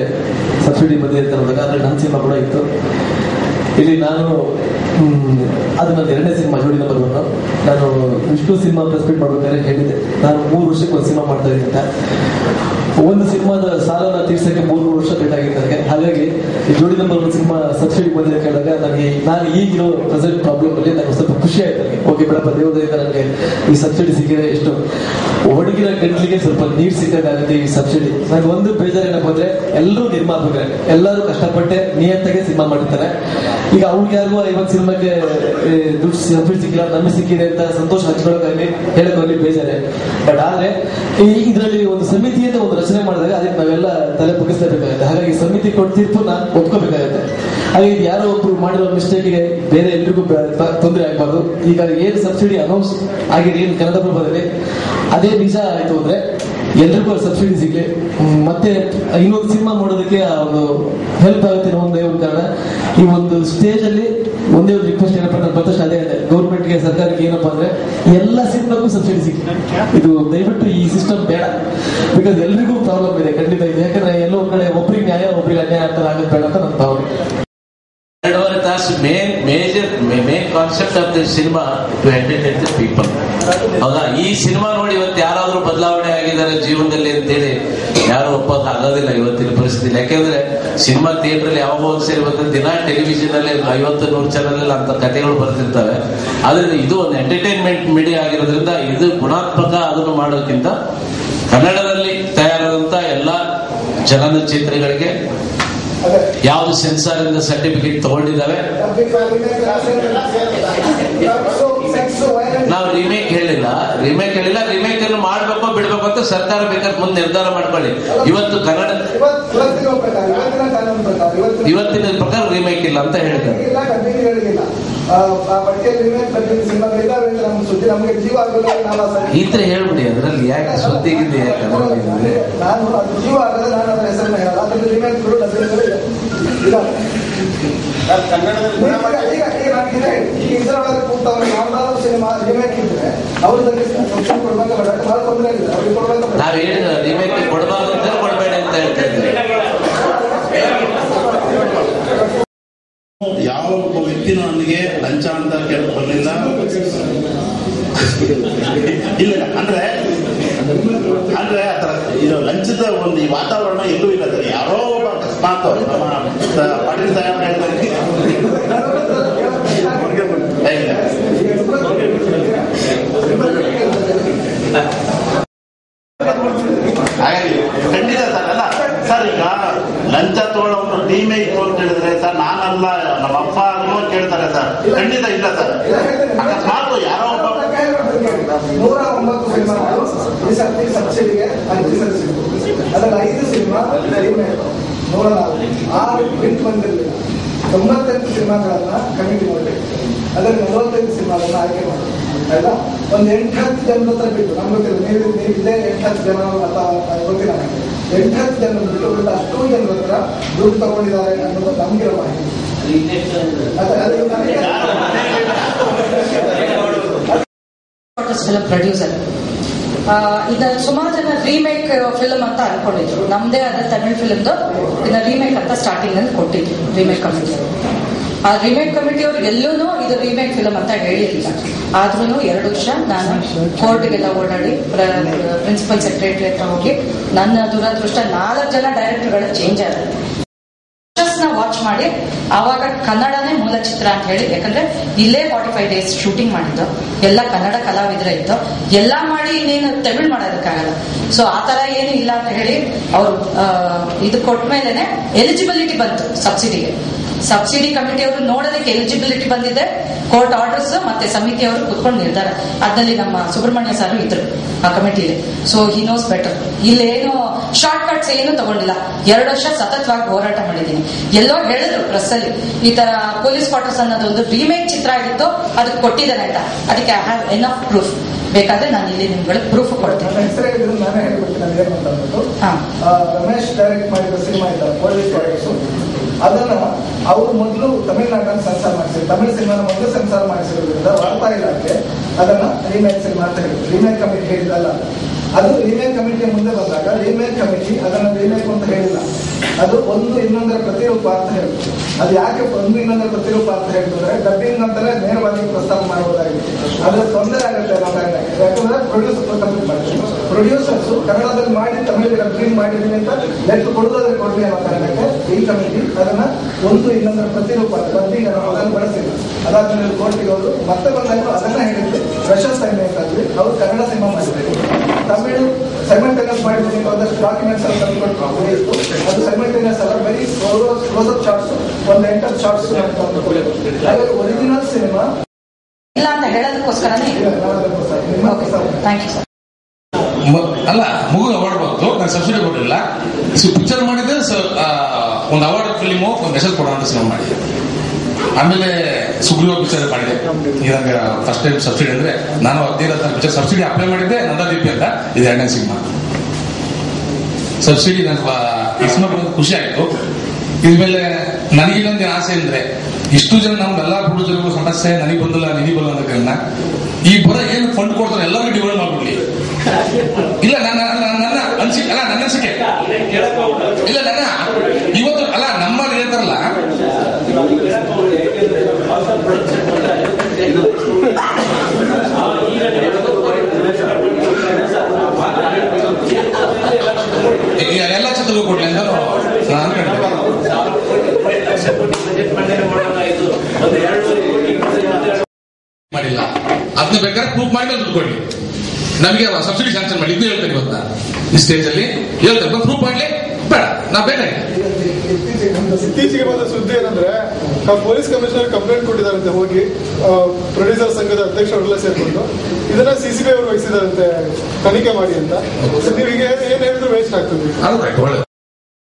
ಸಬ್ಸಿಡಿ ಬಂದಿದೆ ಅಂತ ನೋಡಿದಾಗ ಅದ್ರಲ್ಲಿ ನನ್ನ ಸಿನಿಮಾ ಕೂಡ ಇತ್ತು. ಇಲ್ಲಿ ನಾನು ಅದು ನನ್ನ 2ನೇ ಸಿನಿಮಾ, ಜೋಡಿ ನಂಬರ್ 1. ನಾನು ವಿಷ್ಣು ಸಿನಿಮಾ ಪ್ರೆಸ್ ಮೀಟ್ ಮಾಡ್ಬೇಕಾದ್ರೆ ಹೇಳಿದ್ದೆ ನಾನು 3 ವರ್ಷಕ್ಕೆ ಒಂದು ಸಿನಿಮಾ ಮಾಡ್ತಾ ಇದ್ದೀನಿ ಅಂತ. ಒಂದು ಸಿನಿಮಾದ ಸಾಲನ ತೀರ್ಸಕ್ಕೆ 3 ವರ್ಷ ಬೇಕಾಗಿತ್ತು ನನಗೆ. ಹಾಗಾಗಿ ಈ ಜೋಡಿ ನಂಬರ್ 1 ಸಿನಿಮಾ ಸಬ್ಸಿಡಿ ಬಂದಿದೆ ಕೇಳಿದಾಗ ನಾನು ಈಗಿರೋ ಪ್ರೆಸೆಂಟ್ ಪ್ರಾಬ್ಲಮ್ ಅಲ್ಲಿ ನನಗೆ ಸ್ವಲ್ಪ ಖುಷಿ ಆಯ್ತು. ನನಗೆ ಓಕೆ ಬಿಡಪ್ಪ, ದೇವದಿಂದ ನನಗೆ ಈ ಸಬ್ಸಿಡಿ ಸಿಕ್ಕಿದೆ, ಎಷ್ಟು ಒಡಗಿನ ಗಂಟ್ಲಿಗೆ ಸ್ವಲ್ಪ ನೀರು ಸಿಕ್ಕಾಗುತ್ತೆ ಈ ಸಬ್ಸಿಡಿ. ನನಗೆ ಒಂದು ಬೇಜಾರೇನಪ್ಪ ಅಂದ್ರೆ ಎಲ್ಲರೂ ನಿರ್ಮಾಪಕರೇ, ಎಲ್ಲರೂ ಕಷ್ಟಪಟ್ಟೆ ನಿಯತ್ತಾಗೆ ಸಿನಿಮಾ ಮಾಡಿರ್ತಾರೆ. ಈಗ ಅವ್ರಿಗೆ ಯಾರಿಗೂ 50 ಸಿನಿಮಾಕ್ಕೆ ದುಡ್ಡು ಸಬ್ಸಿಡಿ ಸಿಕ್ಕಿಲ್ಲ, ನಮಗೆ ಸಿಕ್ಕಿದೆ ಅಂತ ಸಂತೋಷ ಹಂಚ್ಕೊಳ್ಳೋಕ್ಕಾಗಲಿ ಹೇಳೋಕ್ಕಾಗಲಿ ಬೇಜಾರೆ. ಬಟ್ ಆದ್ರೆ ಇದರಲ್ಲಿ ಒಂದು ಸಮಿತಿ ಅಂತ ಒಂದು ರಚನೆ ಮಾಡಿದಾಗ ಅದಕ್ಕೆ ನಾವೆಲ್ಲ ತಲೆ ಬಗ್ಗಿಸಲೇಬೇಕಾಗುತ್ತೆ. ಹಾಗಾಗಿ ಸಮಿತಿ ಕೊಟ್ಟ ತೀರ್ಪನ್ನ ಒಪ್ಕೋಬೇಕಾಗುತ್ತೆ. ಹಾಗೆ ಇದು ಯಾರೋ ಒಬ್ರು ಮಾಡಿರೋ ಮಿಸ್ಟೇಕ್ಗೆ ಬೇರೆ ಎಲ್ರಿಗೂ ತೊಂದರೆ ಆಗಬಾರ್ದು. ಈಗ ಏನು ಸಬ್ಸಿಡಿ ಅನೌನ್ಸ್ ಆಗಿದೆ, ಏನು ಕನ್ನಡಪ್ರಭದಲ್ಲಿ ಅದೇ ನಿಜ ಆಯ್ತು ಅಂದ್ರೆ ಎಲ್ರಿಗೂ ಸಬ್ಸಿಡಿ ಸಿಗ್ಲಿ, ಮತ್ತೆ ಇನ್ನೊಂದು ಸಿನಿಮಾ ಮಾಡೋದಕ್ಕೆ ಒಂದು ಹೆಲ್ಪ್ ಆಗುತ್ತೆ ಅನ್ನೋ ಒಂದೇ ಒಂದು ಕಾರಣ. ಈ ಒಂದು ಸ್ಟೇಜ್ ಅಲ್ಲಿ ಒಂದೇ ಒಂದು ರಿಕ್ವೆಸ್ಟ್ ಏನಪ್ಪ ನಾನು ಬರ್ತಷ್ಟು ಅದೇ ಇದೆ, ಗೌರ್ಮೆಂಟ್ಗೆ ಸರ್ಕಾರಕ್ಕೆ ಏನಪ್ಪಾ ಅಂದ್ರೆ ಎಲ್ಲ ಸಿನಿಮಾಗೂ ಸಬ್ಸಿಡಿ ಸಿಗ್ಲಿ. ಇದು ದಯವಿಟ್ಟು ಈ ಸಿಸ್ಟಮ್ ಬೇಡ. ಬಿಕಾಸ್ ಎಲ್ರಿಗೂ ಪ್ರಾಬ್ಲಮ್ ಇದೆ, ಖಂಡಿತ ಇದೆ. ಯಾಕಂದ್ರೆ ಎಲ್ಲೋ ಒಂದ್ ಕಡೆ ಒಬ್ರಿಗೆ ನ್ಯಾಯ ಒಬ್ರಿಗೆ ಅನ್ಯಾಯ ಅಂತ ಆಗೋದು ಬೇಡ ಅಂತ ನನ್ನ ಭಾವನೆ. 2.5 ತಾಸು main concept of the cinema to entertain the people. ಹೌದಾ? ಈ ಸಿನಿಮಾ ನೋಡಿ ಇವತ್ತು ಯಾರಾದ್ರೂ ಬದಲಾವಣೆ ಆಗಿದ್ದಾರೆ ಜೀವನದಲ್ಲಿ ಅಂತೇಳಿ ಯಾರು ಒಪ್ಪೋದು ಆಗೋದಿಲ್ಲ ಇವತ್ತಿನ ಪರಿಸ್ಥಿತಿ. ಯಾಕೆಂದ್ರೆ ಸಿನಿಮಾ ಥಿಯೇಟರ್ ಅಲ್ಲಿ ಯಾವಾಗ ಒಂದ್ಸರಿ ಬಂದ್ರೆ ದಿನ ಟೆಲಿವಿಷನ್ ಅಲ್ಲಿ 50-100 ಚಾನಲ್ ಅಂತ ಕಥೆಗಳು ಬರ್ತಿರ್ತವೆ. ಆದ್ರೆ ಇದು ಒಂದು ಎಂಟರ್ಟೈನ್ಮೆಂಟ್ ಮೀಡಿಯಾ ಆಗಿರೋದ್ರಿಂದ ಇದು ಗುಣಾತ್ಮಕ ಅದನ್ನು ಮಾಡೋಕ್ಕಿಂತ ಕನ್ನಡದಲ್ಲಿ ತಯಾರಾದಂತ ಎಲ್ಲಾ ಚಲನಚಿತ್ರಗಳಿಗೆ ಯಾವ್ದು ಸೆನ್ಸಾರ್ ಇಂದ ಸರ್ಟಿಫಿಕೇಟ್ ತಗೊಂಡಿದ್ದಾವೆ ನಾವು ರಿಮೇಕ್ ಹೇಳಿಲ್ಲ. ರಿಮೇಕ್ ಅನ್ನು ಮಾಡ್ಬೇಕು ಬಿಡ್ಬೇಕು ಅಂತ ಸರ್ಕಾರ ಬೇಕಾದ್ರೆ ಮುಂದೆ ನಿರ್ಧಾರ ಮಾಡ್ಕೊಳ್ಳಿ. ಇವತ್ತು ಕನ್ನಡ ಇವತ್ತಿನ ಪ್ರಕಾರ ರಿಮೇಕ್ ಇಲ್ಲ ಅಂತ ಹೇಳ್ತಾರೆ. ಈ ತರ ಹೇಳ್ಬಿಡಿ, ಅದ್ರಲ್ಲಿ ಯಾಕೆ ಸುದ್ದಿಗಿಂದ ಯಾಕೆ ನಾವ್ ಹೇಳಿದ ರಿಮೇಕ್ ಕೊಡಬಾರ್ದು ಅಂತ ಕೊಡಬೇಡ ಅಂತ ಹೇಳ್ತಾ ಇದ್ವಿ. ಯಾವ ಒಬ್ಬ ವ್ಯಕ್ತಿನೂ ನನಗೆ ಲಂಚ ಅಂತ ಕೇಳಕ್ ಬರಲಿಲ್ಲ. ಇಲ್ಲ ಅಂದ್ರೆ ಆತರ ಇದು ಲಂಚದ ಒಂದು ಈ ವಾತಾವರಣ ಎಲ್ಲೂ ಇಲ್ಲ ಸರ್. ಯಾರೋ ಒಬ್ಬ ಅಕಸ್ಮಾತ್ ನಮ್ಮ ಪಾಟೀಲ್ ಸಾಹೇಬ್ ಹೇಳಿದ್ರೆ ಹಾಗಾಗಿ ಖಂಡಿತ ಸರ್. ಅಲ್ಲ ಸರ್, ಈಗ ಲಂಚ ತಗೊಳ್ಳೋನು ಟೀಮೇ ಇತ್ತು ಅಂತ ಹೇಳಿದ್ರೆ ಸರ್ ನಾನಲ್ಲ ನಮ್ಮ ಅಪ್ಪ ಅನ್ನೋ ಕೇಳ್ತಾರೆ ಸರ್. ಖಂಡಿತ ಇಲ್ಲ ಸರ್. ಅಕಸ್ಮಾತ್ ಯಾರೋ ಒಬ್ಬ 109 ಸಿನಿಮಾಗಳು ಈ ಸರ್ತಿ ಸಬ್ಸಿಡಿಗೆ ಅರ್ಜಿ ಸಲ್ಲಿಸಿದ್ರು. ಅದರಲ್ಲಿ 5 ಸಿನಿಮಾ 104 6 ಪ್ರಿಂಟ್ ಬಂದಿರಲಿಲ್ಲ. 98 ಸಿನಿಮಾಗಳನ್ನ ಕಮಿಟಿ ಮಾಡಬೇಕು. ಅದರಲ್ಲಿ 45 ಸಿನಿಮಾಗಳನ್ನ ಆಯ್ಕೆ ಮಾಡಿ ಆಯ್ತಾ. ಒಂದು 8-10 ಜನರ ಹತ್ರ ಬಿಟ್ಟು ನಮ್ಗೆ ಗೊತ್ತಿಲ್ಲ, ನೀವು ಇಲ್ಲೇ 8-10 ಜನ ಅಥವಾ ಗೊತ್ತಿಲ್ಲ ನನಗೆ. 8-10 ಜನ ಬಿಟ್ಟು ಅಷ್ಟೂ ಜನರ ಹತ್ರ ದುಡ್ಡು ತಗೊಂಡಿದ್ದಾರೆ ಅನ್ನೋದು ನಮ್ಗಿರೋ ಮಾಹಿತಿ. ಫಿಲಂ ಪ್ರೊಡ್ಯೂಸರ್ ಇದನ್ನ ಸುಮಾರು ಜನ ರೀಮೇಕ್ ಫಿಲಮ್ ಅಂತ ಅನ್ಕೊಂಡಿದ್ರು. ನಮ್ದೇ ಆದ ತಮಿಳ್ ಫಿಲಮ್ದು ಇದನ್ನ ರೀಮೇಕ್ ಅಂತ ಸ್ಟಾರ್ಟಿಂಗ್ ಅಲ್ಲಿ ಕೊಟ್ಟಿದ್ರು ರೀಮೇಕ್ ಕಮಿಟಿ. ಆ ರೀಮೇಕ್ ಕಮಿಟಿ ಅವ್ರಿಗೆ ಎಲ್ಲೂ ಇದು ರೀಮೇಕ್ ಫಿಲಮ್ ಅಂತ ಹೇಳಿರಲಿಲ್ಲ. ಆದ್ರೂ 2 ವರ್ಷ ನಾನು ಕೋರ್ಟ್ಗೆಲ್ಲ ಓಡಾಡಿ ಪ್ರಿನ್ಸಿಪಲ್ ಸೆಕ್ರೆಟರಿ ಹತ್ರ ಹೋಗಿ ನನ್ನ ದುರದೃಷ್ಟ 4 ಜನ ಡೈರೆಕ್ಟರ್ಗಳ ಚೇಂಜ್ ಆದ ವಾಚ್ ಮಾಡಿ ಆವಾಗ ಕನ್ನಡನೇ ಮೂಲ ಚಿತ್ರ ಅಂತ ಹೇಳಿ, ಯಾಕಂದ್ರೆ ಇಲ್ಲೇ 45 ಡೇಸ್ ಶೂಟಿಂಗ್ ಮಾಡಿದ್ದು, ಎಲ್ಲ ಕನ್ನಡ ಕಲಾವಿದರೇ ಇತ್ತು, ಎಲ್ಲ ಮಾಡಿ ಇನ್ನೇನು ತಮಿಳ್ ಮಾಡೋದಕ್ಕಾಗಲ್ಲ. ಸೊ ಆತರ ಏನು ಇಲ್ಲ ಅಂತ ಹೇಳಿ ಅವರು ಇದು ಕೊಟ್ಮೇಲೆ ಎಲಿಜಿಬಿಲಿಟಿ ಬಂತು ಸಬ್ಸಿಡಿಗೆ. ಸಬ್ಸಿಡಿ ಕಮಿಟಿ ಅವರು ನೋಡೋದಕ್ಕೆ ಎಲಿಜಿಬಿಲಿಟಿ ಬಂದಿದೆ, ಕೋರ್ಟ್ ಆರ್ಡರ್ಸ್ ಮತ್ತೆ ಸಮಿತಿಯವರು ಕುತ್ಕೊಂಡು ನಿರ್ಧಾರ. ಅದ್ರಲ್ಲಿ ನಮ್ಮ ಸುಬ್ರಹ್ಮಣ್ಯ ಸರ್ ಇದ್ರು ಆ ಕಮಿಟಿಲಿ. So he knows better. ಇಲ್ಲೇನು ಶಾರ್ಟ್ ಕಟ್ಸ್ ಏನು ತಗೊಂಡಿಲ್ಲ. 2 ವರ್ಷ ಸತತವಾಗಿ ಹೋರಾಟ ಮಾಡಿದ್ದೀನಿ. ಎಲ್ಲೋ ಹೇಳಿದ್ರು ಪ್ರೆಸ್ ಅಲ್ಲಿ ಈ ತರ ಪೊಲೀಸ್ ಕ್ವಾರ್ಟರ್ಸ್ ಅನ್ನೋದೊಂದು ರೀಮೇಕ್ ಚಿತ್ರ ಆಗಿತ್ತು, ಅದಕ್ಕೆ ಕೊಟ್ಟಿದ್ದಾರೆ ಅಂತ. ಅದಕ್ಕೆ ಐ ಹ್ಯಾವ್ ಎನಫ್ ಪ್ರೂಫ್. ಬೇಕಾದ್ರೆ ನಾನು ಇಲ್ಲಿ ನಿಮ್ಗಳಿಗೆ ಪ್ರೂಫ್ ಕೊಡ್ತೀನಿ. ನಾನೇ ಹೇಳ್ಬಿಡ್ತೀನಿ ಏನು ಮಾತಾಡ್ಬಿಟ್ಟು. ರಮೇಶ್ ಡೈರೆಕ್ಟ್ ಮಾಡಿದ ಸಿನಿಮಾ ಇದ್ದಾರೆ ಪೊಲೀಸ್ ಕ್ವಾರ್ಟರ್ಸ್. ಅದನ್ನ ಅವರು ಮೊದಲು ತಮಿಳುನಾಡನ್ನು ಸೆನ್ಸಾರ್ ಮಾಡಿಸಿದ್ರು. ತಮಿಳು ಸಿನಿಮಾನ ಮೊದಲು ಸೆನ್ಸಾರ್ ಮಾಡಿಸಿರೋದ್ರಿಂದ ವಾರ್ತಾ ಇಲಾಖೆ ಅದನ್ನ ರೀಮೇಕ್ ಸಿನಿಮಾ ಅಂತ ಹೇಳಿದ್ರು. ರೀಮೇಕ್ ಕಮಿಟಿ ಹೇಳಿದಲ್ಲ, ಅದು ರೀಮೇಕ್ ಕಮಿಟಿ ಮುಂದೆ ಬಂದಾಗ ರೀಮೇಕ್ ಕಮಿಟಿ ಅದನ್ನ ರೀಮೇಕ್ ಅಂತ ಹೇಳಿಲ್ಲ, ಅದು ಒಂದು ಇನ್ನೊಂದರ ಪ್ರತಿರೂಪ ಅಂತ ಹೇಳಿದ್ರು. ಅದು ಯಾಕೆ ಒಂದು ಇನ್ನೊಂದರ ಪ್ರತಿರೂಪ ಅಂತ ಹೇಳಿದ್ರೆ ಡಬ್ಬಿಂಗ್ ಅಂತಾನೆ ನೇರವಾಗಿ ಪ್ರಸ್ತಾವ ಮಾಡಬಹುದಾಗಿತ್ತು. ಅದ್ರ ತೊಂದರೆ ಆಗುತ್ತೆ ನಮ್ಮ ಕಾರಣಕ್ಕೆ. ಯಾಕಂದ್ರೆ ಪ್ರೊಡ್ಯೂಸರ್ಸ್ ಕನ್ನಡದಲ್ಲಿ ಮಾಡಿ ತಮಿಳಿಗೆ ಡಬ್ಬಿಂಗ್ ಮಾಡಿದೀನಿ ಅಂತ ಲೆಕ್ಕ ಕೊಡೋದಾದ್ರೆ ಕೊಡ್ಲಿ ಅನ್ನೋ ಕಾರಣಕ್ಕೆ ಈ ಕಮಿಟಿ ಅದನ್ನ ಒಂದು ಇನ್ನೊಂದರ ಪ್ರತಿರೂಪ ಡಬ್ಬಿಂಗ್ ಅದನ್ನು ಬಳಸಿಲ್ಲ. ಅದಾದ್ಮೇಲೆ ಕೋರ್ಟಿಗೆ ಹೋದ್ರು, ಮತ್ತೆ ಬಂದಾಗ ಅದನ್ನ ಹೇಳಿದ್ರು ಪ್ರಶಸ್ತಿ ಅಲ್ಲಿ ಅವ್ರು ಕನ್ನಡ ಸಿನಿಮಾ ಮಾಡಿದ್ರು. ತಮಿಳು ಸೈಮಲ್ಟೇನಿಯಸ್ ಮಾಡಿದ್ದೀನಿ, ಒಂದಷ್ಟು ಡಾಕ್ಯುಮೆಂಟ್ಸ್ ಅಲ್ಲಿ ತಂದುಕೊಟ್ಟು ಅದು ಸೈಮಲ್ಟೇನಿಯಸ್ ಅಲ್ಲ, ಬರೀ ಕ್ಲೋಸ್-ಅಪ್ ಶಾರ್ಟ್ಸ್, ಒಂದು 8 ಶಾರ್ಟ್ಸ್ ಒರಿಜಿನಲ್ ಸಿನಿಮಾ ಇಲ್ಲ ಅಂತ ಹೇಳೋದಕ್ಕೋಸ್ಕರನೇ. Thank you sir. ಅಲ್ಲ ಮುಗಿದು ಅವಾರ್ಡ್ ಬಂತು, ನಾನು ಸಬ್ಸಿಡಿ ಕೊಟ್ಟಿಲ್ಲ. ಪಿಕ್ಚರ್ ಮಾಡಿದ್ರೆ ಒಂದು ಅವಾರ್ಡ್ ಫಿಲ್ಮು ಒಂದು ಮೆಸೇಜ್ ಕೊಡೋ ಅಂತ ಸಿನಿಮಾ ಮಾಡಿದೆ. ಆಮೇಲೆ ಸುಗ್ರೀವ ಪಿಕ್ಚರ್ ಮಾಡಿದೆ. ಇದಾಗ ಫಸ್ಟ್ ಟೈಮ್ ಸಬ್ಸಿಡಿ ಅಂದ್ರೆ ನಾನು 15 ಪಿಕ್ಚರ್ ಸಬ್ಸಿಡಿ ಅಪ್ಲೈ ಮಾಡಿದ್ದೆ ನಂದಾದೀಪಿ ಅಂತ. ಇದು 2ನೇ ಸಿನಿಮಾ ಸಬ್ಸಿಡಿ. ನನ್ನ ಈ ಸಿನಿಮಾ ಬಂದು ಖುಷಿ ಆಯ್ತು. ಇದ್ಮೇಲೆ ನನಗಿನ್ನೊಂದು ಆಸೆ ಅಂದ್ರೆ ಇಷ್ಟು ಜನ ನಮ್ಗೆಲ್ಲ ಪ್ರೊಡ್ಯೂಸರ್ಗಳು ಸಮಸ್ಯೆ ನನಗೆ ಬಂದಿಲ್ಲ ನಿಧಿ ಬಲ್ಲ ಅನ್ನೋದನ್ನ ಈ ಬರ ಏನು ಫಂಡ್ ಕೊಡ್ತಾರೆ ಎಲ್ಲರಿಗೂ ಡಿವೈಡ್ ಮಾಡ್ಬಿಡ್ಲಿ. ಇಲ್ಲ ನನ್ನ ಅನಿಸಿಕೆ ಅಲ್ಲ, ನನ್ನ ಅನಿಸಿಕೆ ಇಲ್ಲ, ನನ್ನ ಇವತ್ತು ಅಲ್ಲ ನಮ್ಮ ಹೇಳ್ತಾರಲ್ಲ ಎಲ್ಲ ಚಿತ್ರಗಳು ಕೊಡ್ಲಿ ಅಂತ ನಾನು ಮಾಡಿಲ್ಲ. ಅದನ್ನ ಬೇಕಾದ್ರೆ ಪ್ರೂಫ್ ಮಾಡಿ ದುಡ್ಡು ಕೊಡ್ಲಿ. ನಮಗೆ ಸಬ್ಸಿಡಿ ಸ್ಯಾಂಕ್ಷನ್ ಮಾಡಿ ಇದು ಹೇಳ್ತೇನೆ ಇವತ್ತು ಈ ಸ್ಟೇಜ್ ಅಲ್ಲಿ ಹೇಳ್ತೇನೆ, ಪ್ರೂಫ್ ಮಾಡ್ಲಿ. ಬೇಡ ನಾ ಬೇಡ. ಇತ್ತೀಚೆಗೆ ಬಂದ ಸುದ್ದಿ ಏನಂದ್ರೆ ಪೊಲೀಸ್ ಕಮಿಷನರ್ ಕಂಪ್ಲೇಂಟ್ ಕೊಟ್ಟಿದ್ದಾರಂತೆ ಹೋಗಿ ಪ್ರೊಡ್ಯೂಸರ್ ಸಂಘದ ಅಧ್ಯಕ್ಷರೆಲ್ಲ ಸೇರ್ಕೊಂಡು ಇದನ್ನ CCBI ಅವರು ವಹಿಸಿದಾರಂತೆ ತನಿಖೆ ಮಾಡಿ ಅಂತ. ನೀವು ಈಗ ಏನ್ ಹೇಳಿದ್ರು ವೇಸ್ಟ್ ಆಗ್ತದೆ. ಒಳ್ಳೆ